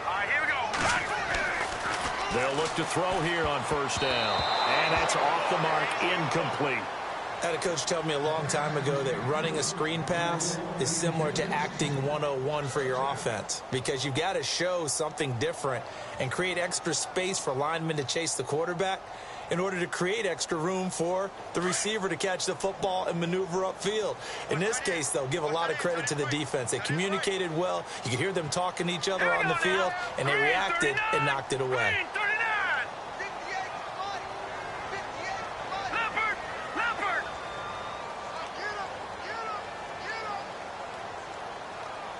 All right, here we go. They'll look to throw here on first down. And that's off the mark, incomplete. I had a coach tell me a long time ago that running a screen pass is similar to acting 101 for your offense, because you've got to show something different and create extra space for linemen to chase the quarterback in order to create extra room for the receiver to catch the football and maneuver upfield. In this case, they'll give a lot of credit to the defense. They communicated well. You could hear them talking to each other on the field, and they reacted and knocked it away.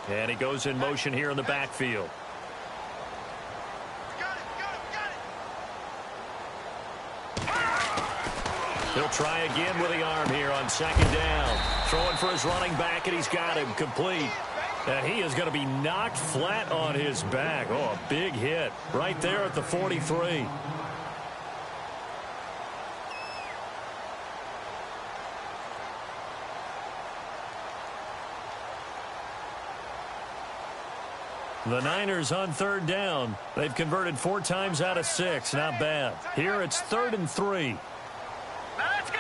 And he goes in motion here in the backfield. He'll try again with the arm here on second down. Throwing for his running back, and he's got him complete. And he is going to be knocked flat on his back. Oh, a big hit right there at the 43. The Niners on third down. They've converted 4 times out of 6. Not bad. Here it's 3rd and 3. Now let's go.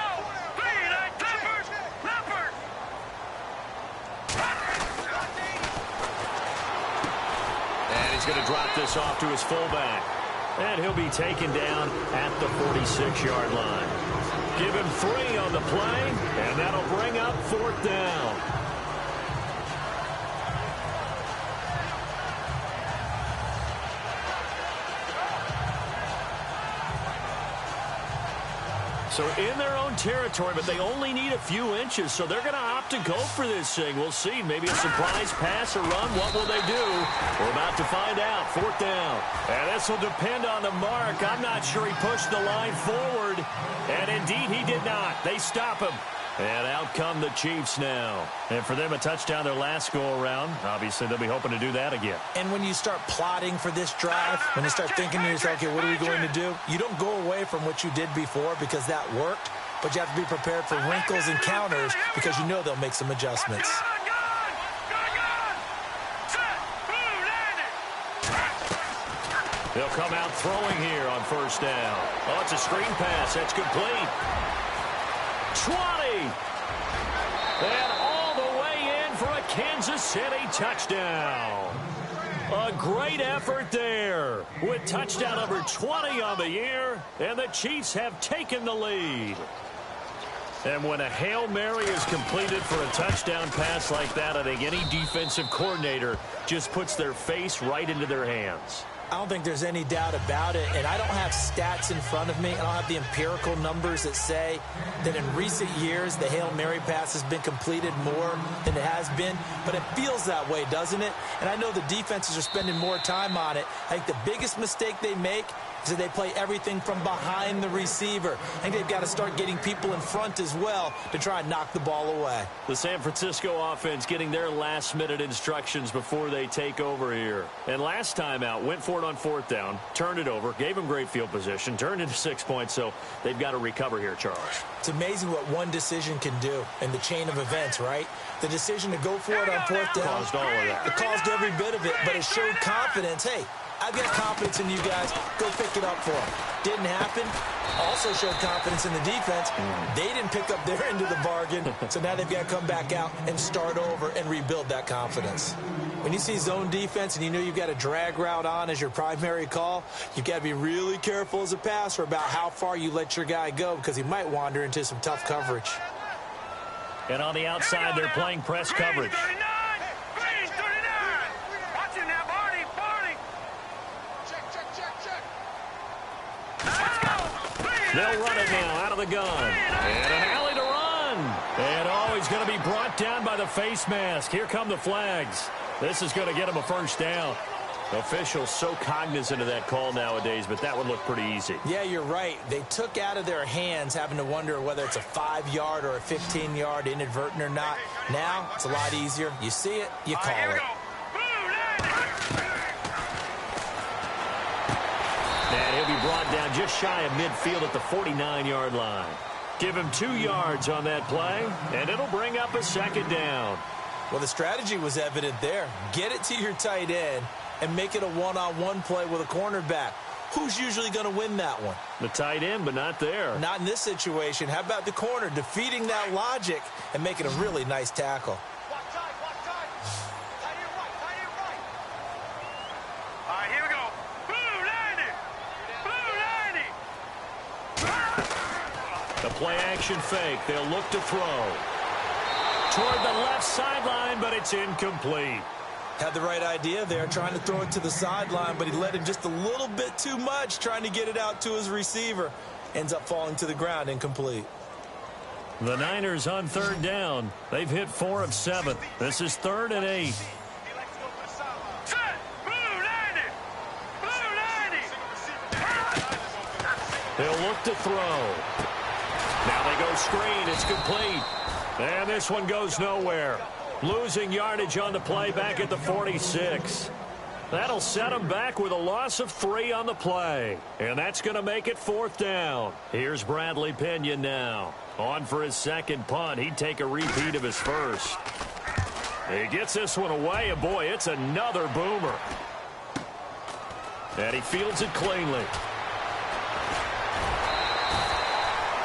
Leopard. And he's going to drop this off to his fullback. And he'll be taken down at the 46-yard line. Give him 3 on the play, and that'll bring up 4th down. So in their own territory, but they only need a few inches, so they're going to opt to go for this thing. We'll see. Maybe a surprise pass or run. What will they do? We're about to find out. 4th down. And this will depend on the mark. I'm not sure he pushed the line forward. And indeed, he did not. They stop him. And out come the Chiefs now. And for them, a touchdown their last go-around. Obviously, they'll be hoping to do that again. And when you start plotting for this drive, when you start thinking to yourself, okay, what are we going to do? You don't go away from what you did before because that worked, but you have to be prepared for wrinkles and counters because you know they'll make some adjustments. They'll come out throwing here on first down. Oh, it's a screen pass. That's complete. 20. And all the way in for a Kansas City touchdown. A great effort there with touchdown number 20 on the year, and the Chiefs have taken the lead. And when a Hail Mary is completed for a touchdown pass like that, I think any defensive coordinator just puts their face right into their hands. I don't think there's any doubt about it, and I don't have stats in front of me. I don't have the empirical numbers that say that in recent years the Hail Mary pass has been completed more than it has been, but it feels that way, doesn't it? And I know the defenses are spending more time on it. I think the biggest mistake they make is that they play everything from behind the receiver. I think they've got to start getting people in front as well to try and knock the ball away. The San Francisco offense getting their last-minute instructions before they take over here. And last time out, went for it on 4th down, turned it over, gave them great field position, turned into 6 points, so they've got to recover here, Charles. It's amazing what one decision can do in the chain of events, right? The decision to go for it on 4th down. Caused all of that. It caused every bit of it, but it showed confidence. Hey, I've got confidence in you guys. Go pick it up for them. Didn't happen. Also showed confidence in the defense. They didn't pick up their end of the bargain, so now they've got to come back out and start over and rebuild that confidence. When you see zone defense and you know you've got a drag route on as your primary call, you've got to be really careful as a passer about how far you let your guy go because he might wander into some tough coverage. And on the outside, they're playing press coverage. They'll run it now out of the gun. And an alley to run. And oh, he's going to be brought down by the face mask. Here come the flags. This is going to get him a first down. Officials so cognizant of that call nowadays, but that would look pretty easy. Yeah, you're right. They took out of their hands having to wonder whether it's a 5-yard or a 15-yard inadvertent or not. Now, it's a lot easier. You see it, you call it. And he'll be brought down just shy of midfield at the 49-yard line. Give him 2 yards on that play, and it'll bring up a 2nd down. Well, the strategy was evident there. Get it to your tight end and make it a one-on-one play with a cornerback. Who's usually going to win that one? The tight end, but not there. Not in this situation. How about the corner defeating that logic and making a really nice tackle? The play-action fake. They'll look to throw. Toward the left sideline, but it's incomplete. Had the right idea there, trying to throw it to the sideline, but he let him just a little bit too much, trying to get it out to his receiver. Ends up falling to the ground, incomplete. The Niners on 3rd down. They've hit 4 of 7. This is 3rd and 8. They'll look to throw. Now they go screen. It's complete. And this one goes nowhere. Losing yardage on the play back at the 46. That'll set them back with a loss of 3 on the play. And that's going to make it 4th down. Here's Bradley Pinion now. On for his 2nd punt. He'd take a repeat of his first. He gets this one away, and boy, it's another boomer. And he fields it cleanly.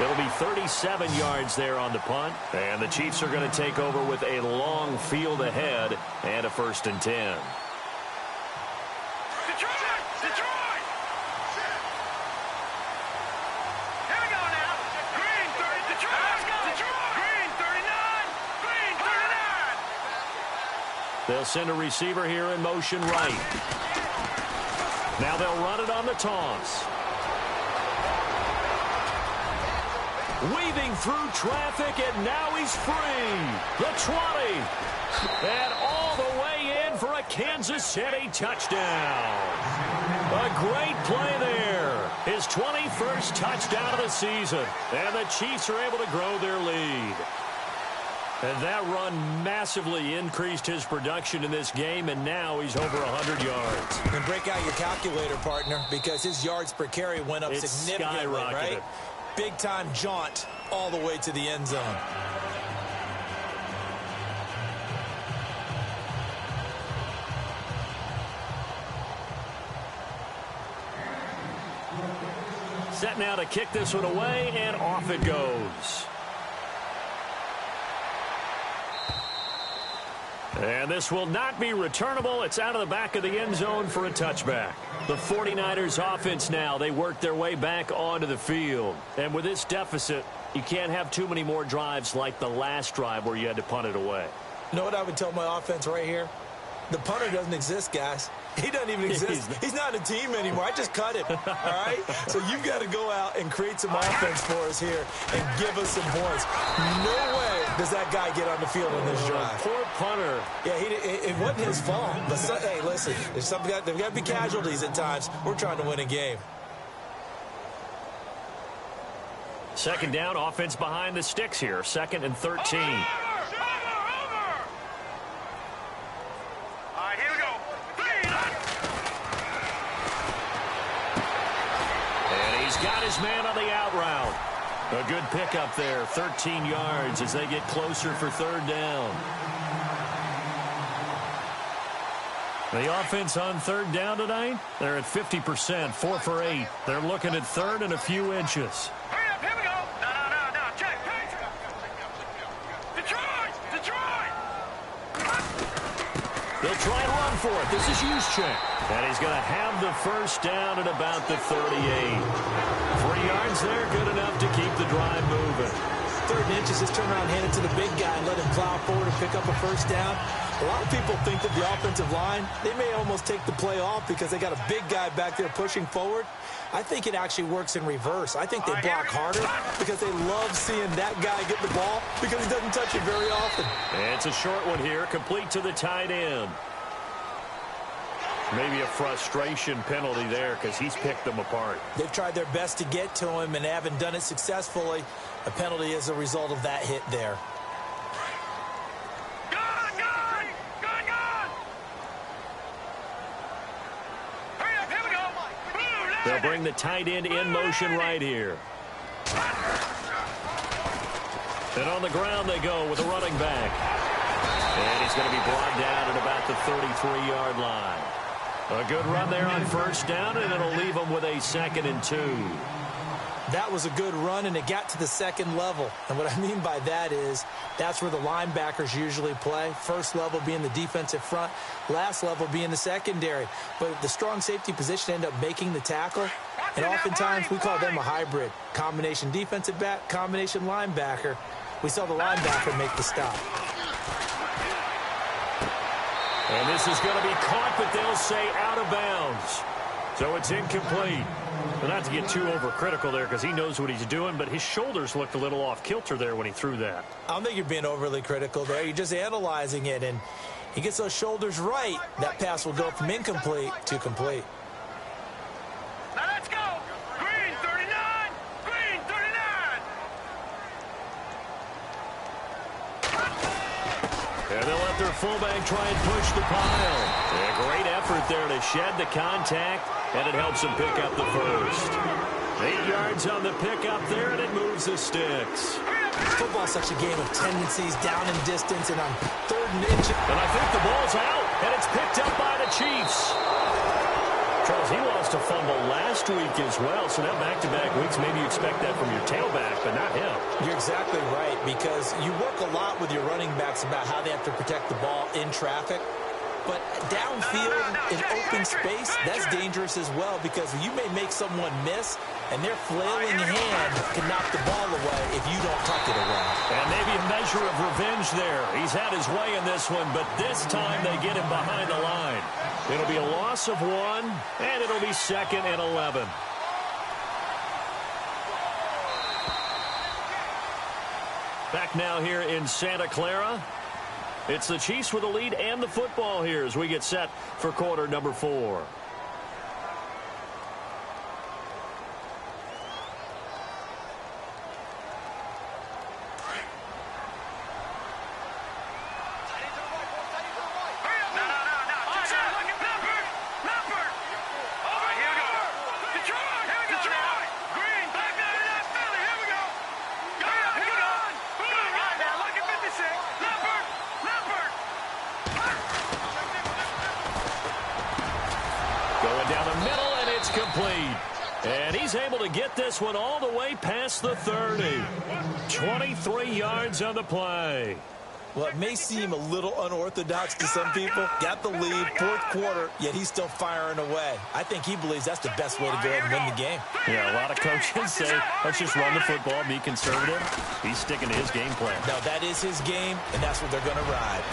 It'll be 37 yards there on the punt. And the Chiefs are going to take over with a long field ahead and a 1st and 10. Detroit! Here we go now. Green 30, Detroit! Green 39! Green 39! They'll send a receiver here in motion right. Now they'll run it on the toss. Weaving through traffic, and now he's free. The 20. And all the way in for a Kansas City touchdown. A great play there. His 21st touchdown of the season. And the Chiefs are able to grow their lead. And that run massively increased his production in this game, and now he's over 100 yards. And break out your calculator, partner, because his yards per carry went up significantly, right? Big-time jaunt all the way to the end zone. Set now to kick this one away, and off it goes. And this will not be returnable. It's out of the back of the end zone for a touchback. The 49ers offense now, they work their way back onto the field. And with this deficit, you can't have too many more drives like the last drive where you had to punt it away. You know what I would tell my offense right here? The punter doesn't exist, guys. He doesn't even exist. He's not in a team anymore. I just cut him, all right? So you've got to go out and create some offense for us here and give us some points. No way does that guy get on the field on this drive. Poor punter. Yeah, it wasn't his fault. But, hey, listen, there's got to be casualties at times. We're trying to win a game. Second down, offense behind the sticks here. 2nd and 13. Got his man on the out route. A good pickup there, 13 yards as they get closer for 3rd down. The offense on 3rd down tonight, they're at 50%, 4 for 8. They're looking at 3rd and a few inches. Hurry up, here we go. No, check. Detroit! They'll try and run for it. This is Juszczyk. And he's going to have the 1st down at about the 38. 3 yards there, good enough to keep the drive moving. 3rd and inches, just turn around, hand it to the big guy, and let him plow forward and pick up a 1st down. A lot of people think that the offensive line, they may almost take the play off because they got a big guy back there pushing forward. I think it actually works in reverse. I think they block harder because they love seeing that guy get the ball because he doesn't touch it very often. It's a short one here, complete to the tight end. Maybe a frustration penalty there because he's picked them apart. They've tried their best to get to him and haven't done it successfully. A penalty is a result of that hit there. Gone! Hurry up, here we go. They'll bring the tight end in motion right here. And on the ground they go with a running back. And he's going to be brought down at about the 33-yard line. A good run there on 1st down, and it'll leave them with a 2nd and 2. That was a good run, and it got to the 2nd level. And what I mean by that is that's where the linebackers usually play. 1st level being the defensive front, last level being the secondary. But the strong safety position ended up making the tackle, and oftentimes we call them a hybrid. Combination defensive back, combination linebacker. We saw the linebacker make the stop. And this is going to be caught, but they'll say out of bounds. So it's incomplete. Well, not to get too overcritical there because he knows what he's doing, but his shoulders looked a little off kilter there when he threw that. I don't think you're being overly critical there. You're just analyzing it, and he gets those shoulders right. That pass will go from incomplete to complete. Now let's go. Green 39. And they'll let their fullback try and push the pile. A great effort there to shed the contact, and it helps him pick up the 1st. 8 yards on the pickup there, and it moves the sticks. Football's such a game of tendencies, down in distance, and on 3rd and inch. And I think the ball's out, and it's picked up by the Chiefs. Charles, he lost a fumble last week as well, so now back-to-back weeks, maybe you expect that from your tailback, but not him. You're exactly right, because you work a lot with your running backs about how they have to protect the ball in traffic. But downfield in open space, that's dangerous as well because you may make someone miss, and their flailing hand can knock the ball away if you don't tuck it away. And maybe a measure of revenge there. He's had his way in this one, but this time they get him behind the line. It'll be a loss of 1, and it'll be 2nd and 11. Back now here in Santa Clara. It's the Chiefs with the lead and the football here as we get set for quarter number 4. This one all the way past the 30. 23 yards on the play. Well, it may seem a little unorthodox to some people. Got the lead, 4th quarter, yet he's still firing away. I think he believes that's the best way to go ahead and win the game. Yeah, a lot of coaches say, let's just run the football, be conservative. He's sticking to his game plan. No, that is his game, and that's what they're going to ride.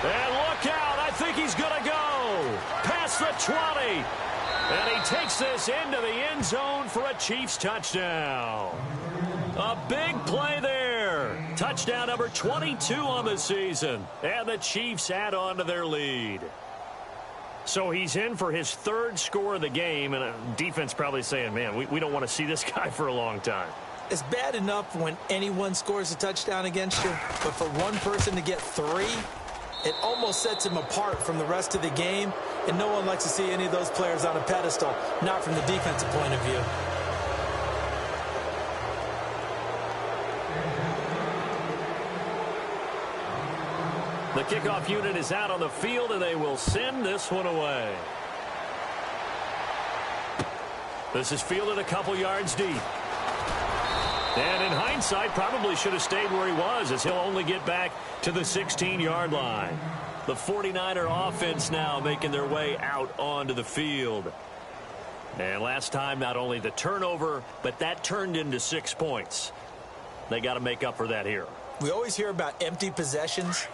And look out. think he's going to go. Past the 20. And he takes this into the end zone for a Chiefs touchdown. A big play there. Touchdown number 22 on the season. And the Chiefs add on to their lead. So he's in for his third score of the game. And defense probably saying, man, we don't want to see this guy for a long time. It's bad enough when anyone scores a touchdown against you. But for one person to get 3, it almost sets him apart from the rest of the game. And no one likes to see any of those players on a pedestal, not from the defensive point of view. The kickoff unit is out on the field, and they will send this one away. This is fielded a couple yards deep. And in hindsight, probably should have stayed where he was, as he'll only get back to the 16-yard line. The 49er offense now making their way out onto the field. And last time, not only the turnover, but that turned into 6 points. They got to make up for that here. We always hear about empty possessions,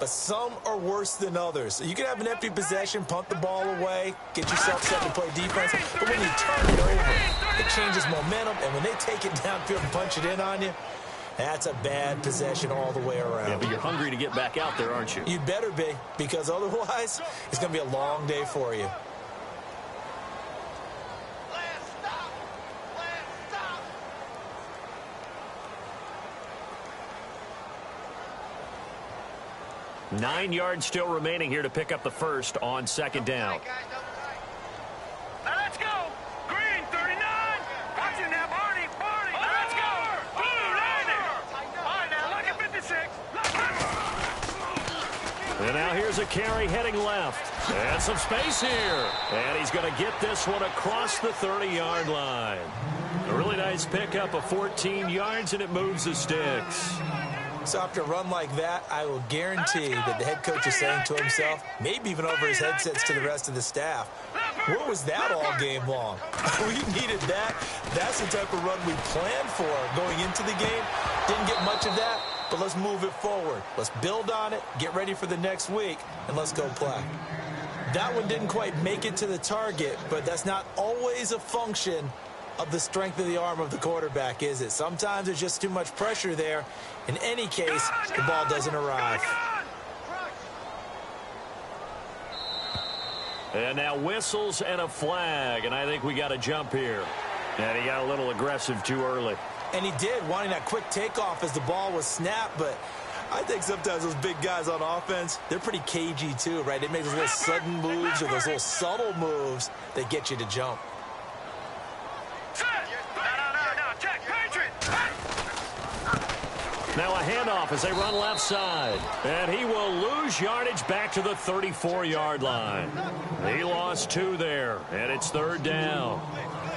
but some are worse than others. You can have an empty possession, punt the ball away, get yourself set to play defense, but when you turn it over, it changes momentum, and when they take it downfield and punch it in on you, that's a bad possession all the way around. Yeah, but you're hungry to get back out there, aren't you? You'd better be, because otherwise, it's going to be a long day for you. Last 9 yards still remaining here to pick up the first on second down. Now let's go. Green, 39. Watch it now, Barney. Now let's go. Blue, 90. All right, now look at 56. And now here's a carry heading left. And some space here. And he's going to get this one across the 30-yard line. A really nice pickup of 14 yards, and it moves the sticks. So after a run like that, I will guarantee that the head coach is saying to himself, maybe even over his headsets to the rest of the staff, where was that all game long? We needed that. That's the type of run we planned for going into the game. Didn't get much of that, but let's move it forward. Let's build on it, get ready for the next week, and let's go play. That one didn't quite make it to the target, but that's not always a function of the strength of the arm of the quarterback, is it? Sometimes there's just too much pressure there. In any case, the ball doesn't arrive. And now whistles and a flag, and I think we got a jump here. And he got a little aggressive too early. And he did, wanting that quick takeoff as the ball was snapped, but I think sometimes those big guys on offense, they're pretty cagey too, right? They make those little sudden moves or those little subtle moves that get you to jump. Now a handoff as they run left side. And he will lose yardage back to the 34-yard line. He lost 2 there, and it's third down.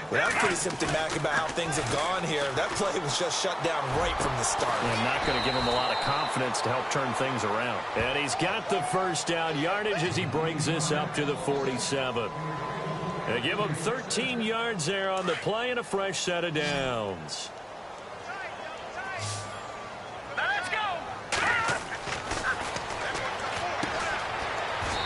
Well, that's pretty symptomatic about how things have gone here. That play was just shut down right from the start. I'm not going to give him a lot of confidence to help turn things around. And he's got the first down yardage as he brings this up to the 47. They give him 13 yards there on the play and a fresh set of downs.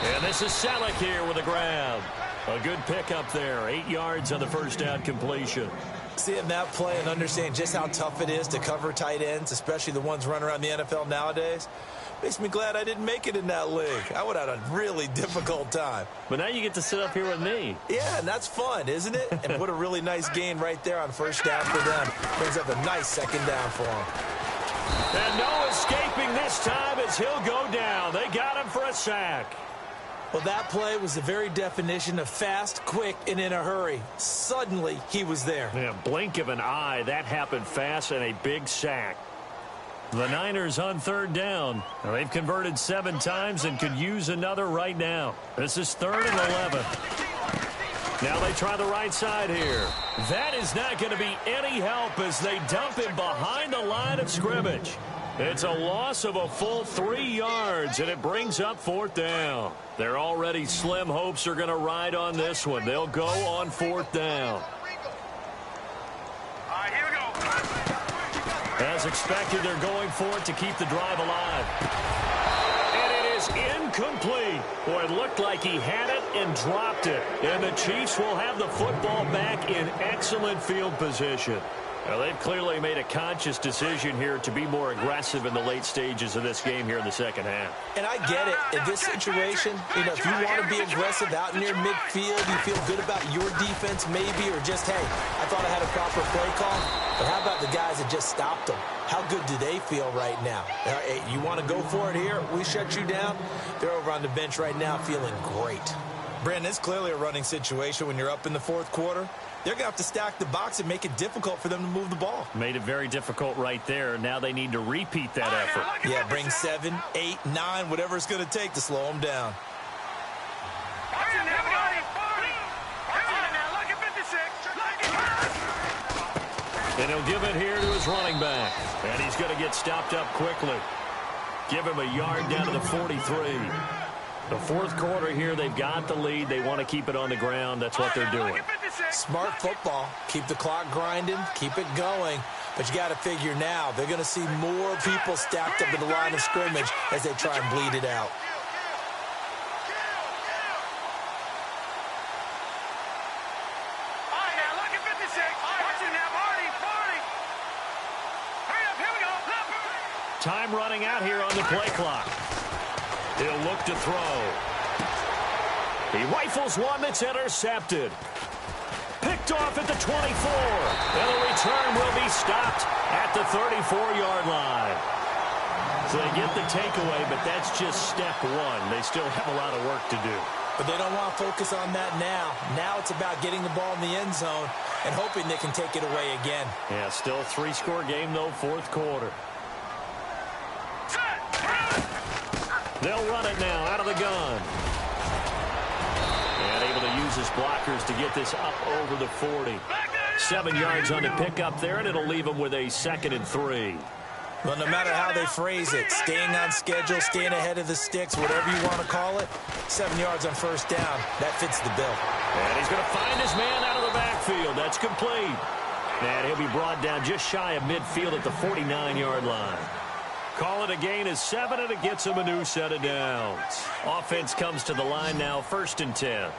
And this is Selleck here with a grab. A good pickup there. 8 yards on the first down completion. Seeing that play and understanding just how tough it is to cover tight ends, especially the ones running around the NFL nowadays, makes me glad I didn't make it in that league. I would have had a really difficult time. But now you get to sit up here with me. Yeah, and that's fun, isn't it? And what a really nice gain right there on first down for them. Brings up a nice second down for them. And no escaping this time as he'll go down. They got him for a sack. Well, that play was the very definition of fast, quick, and in a hurry. Suddenly, he was there. Yeah, blink of an eye. That happened fast and a big sack. The Niners on third down. Now, they've converted 7 times and could use another right now. This is 3rd and 11. Now they try the right side here. That is not going to be any help as they dump him behind the line of scrimmage. It's a loss of a full 3 yards, and it brings up 4th down. Their already slim hopes are going to ride on this one. They'll go on 4th down. All right, here we go. As expected, they're going for it to keep the drive alive. And it is Incomplete. Boy, it looked like he had it and dropped it. And the Chiefs will have the football back in excellent field position. Now, they've clearly made a conscious decision here to be more aggressive in the late stages of this game here in the second half. And I get it. In this situation, if you want to be aggressive out near midfield, you feel good about your defense maybe, or just, hey, I thought I had a proper play call. But how about the guys that just stopped them? How good do they feel right now? Hey, you want to go for it here? We shut you down? They're over on the bench right now feeling great. Brandon, it's clearly a running situation when you're up in the fourth quarter. They're going to have to stack the box and make it difficult for them to move the ball. Made it very difficult right there. Now they need to repeat that effort. Yeah, bring 7, 8, 9, whatever it's going to take to slow them down. And he'll give it here to his running back. And he's going to get stopped up quickly. Give him a yard down to the 43. The fourth quarter here, they've got the lead. They want to keep it on the ground. That's what they're doing. Smart football. Keep the clock grinding. Keep it going. But you got to figure now, they're going to see more people stacked up at the line of scrimmage as they try and bleed it out. Time running out here on the play clock. He'll look to throw. He rifles one that's intercepted. Picked off at the 24. And the return will be stopped at the 34-yard line. So they get the takeaway, but that's just step one. They still have a lot of work to do. But they don't want to focus on that now. Now it's about getting the ball in the end zone and hoping they can take it away again. Yeah, still a 3-score game, though, fourth quarter. They'll run it now out of the gun. And able to use his blockers to get this up over the 40. 7 yards on the pickup there, and it'll leave him with a 2nd and 3. Well, no matter how they phrase it, staying on schedule, staying ahead of the sticks, whatever you want to call it, 7 yards on first down, that fits the bill. And he's going to find his man out of the backfield. That's complete. And he'll be brought down just shy of midfield at the 49-yard line. Call it a gain of 7, and it gets him a new set of downs. Offense comes to the line now, 1st and 10.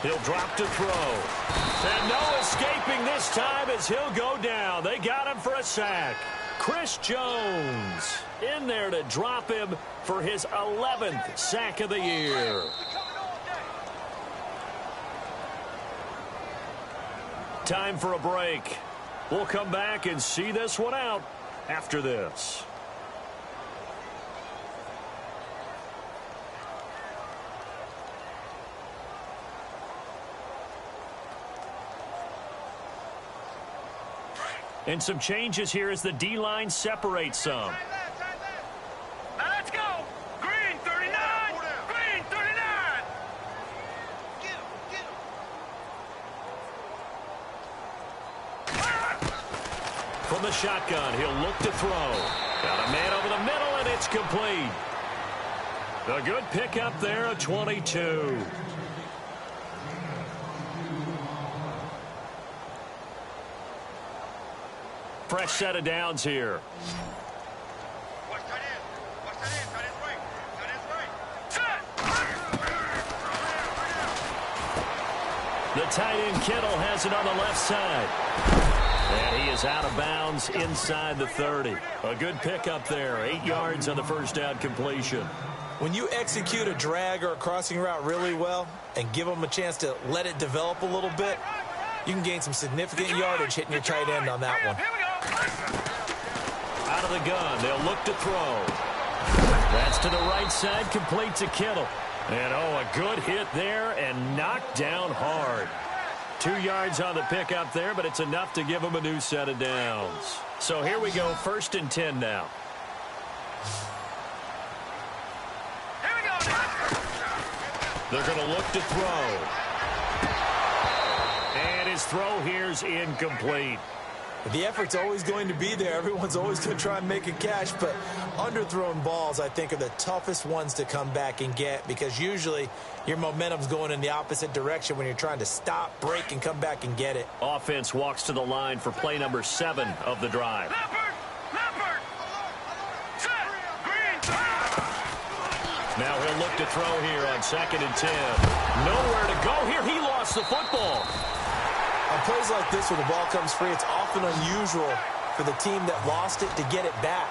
He'll drop to throw. And no escaping this time as he'll go down. They got him for a sack. Chris Jones in there to drop him for his 11th sack of the year. Time for a break. We'll come back and see this one out after this. And some changes here as the D-line separates some. Now let's go. Green 39. Green 39. From the shotgun, he'll look to throw. Got a man over the middle, and it's complete. A good pickup there, a 22. Fresh set of downs here. Watch that in. Watch that in. That is right. That is right. The tight end Kittle has it on the left side. And he is out of bounds inside the 30. A good pickup there. 8 yards on the first down completion. When you execute a drag or a crossing route really well and give them a chance to let it develop a little bit, you can gain some significant yardage hitting your tight end on that one. Out of the gun, they'll look to throw. That's to the right side, complete to Kittle. And, oh, a good hit there and knocked down hard. 2 yards on the pickup there, but it's enough to give him a new set of downs. So here we go, 1st and 10 now. Here we go. They're going to look to throw. And his throw here's incomplete. The effort's always going to be there. Everyone's always going to try and make a catch, but underthrown balls, I think, are the toughest ones to come back and get because usually your momentum's going in the opposite direction when you're trying to stop, break, and come back and get it. Offense walks to the line for play number 7 of the drive. Leopard! Leopard! Now he'll look to throw here on 2nd and 10. Nowhere to go here. He lost the football. On plays like this where the ball comes free, it's often unusual for the team that lost it to get it back.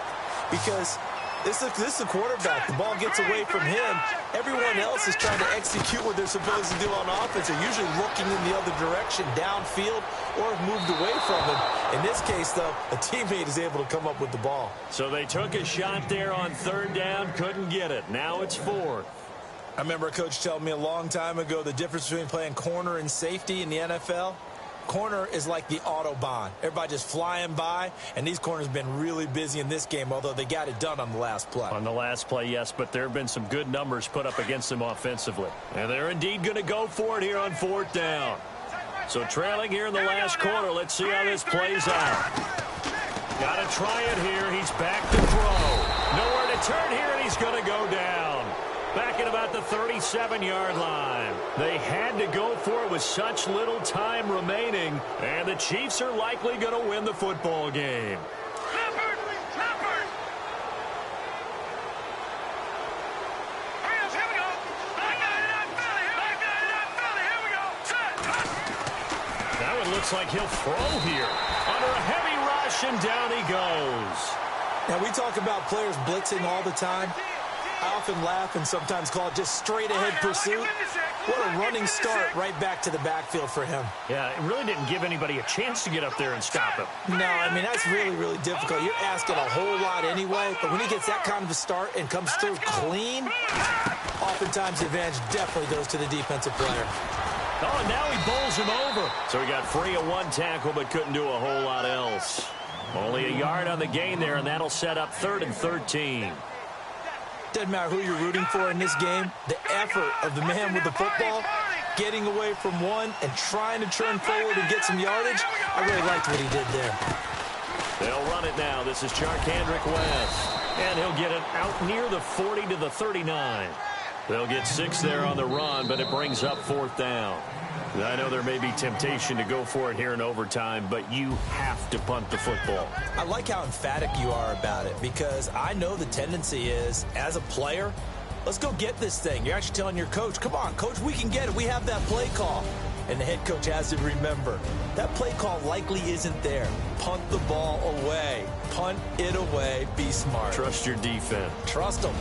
Because this is the quarterback. The ball gets away from him. Everyone else is trying to execute what they're supposed to do on offense. They're usually looking in the other direction, downfield, or have moved away from him. In this case, though, a teammate is able to come up with the ball. So they took a shot there on 3rd down, couldn't get it. Now it's 4th. I remember a coach telling me a long time ago the difference between playing corner and safety in the NFL. Corner is like the Autobahn. Everybody just flying by, and these corners have been really busy in this game, although they got it done on the last play. On the last play, yes, but there have been some good numbers put up against them offensively. And they're indeed going to go for it here on 4th down. So trailing here in the last quarter, let's see how this plays out. Got to try it here. He's back to throw. Nowhere to turn here, and he's going to go down. Back at about the 37-yard line. They had to go for it with such little time remaining, and the Chiefs are likely going to win the football game. That one looks like he'll throw here. Under a heavy rush, and down he goes. Now, we talk about players blitzing all the time. I often laugh and sometimes call it just straight-ahead pursuit. What a running start right back to the backfield for him. Yeah, it really didn't give anybody a chance to get up there and stop him. No, I mean, that's really, really difficult. You're asking a whole lot anyway, but when he gets that kind of a start and comes through clean, oftentimes the advantage definitely goes to the defensive player. Oh, and now he bowls him over. So he got free of one tackle but couldn't do a whole lot else. Only a yard on the gain there, and that'll set up 3rd and 13. Doesn't matter who you're rooting for in this game. The effort of the man with the football, getting away from one and trying to turn forward and get some yardage, I really liked what he did there. They'll run it now. This is Charkandrick West. And he'll get it out near the 40 to the 39. They'll get 6 there on the run, but it brings up 4th down. I know there may be temptation to go for it here in overtime, but you have to punt the football. I like how emphatic you are about it, because I know the tendency is, as a player, let's go get this thing. You're actually telling your coach, come on, coach, we can get it. We have that play call. And the head coach has to remember, that play call likely isn't there. Punt the ball away. Punt it away. Be smart. Trust your defense. Trust them.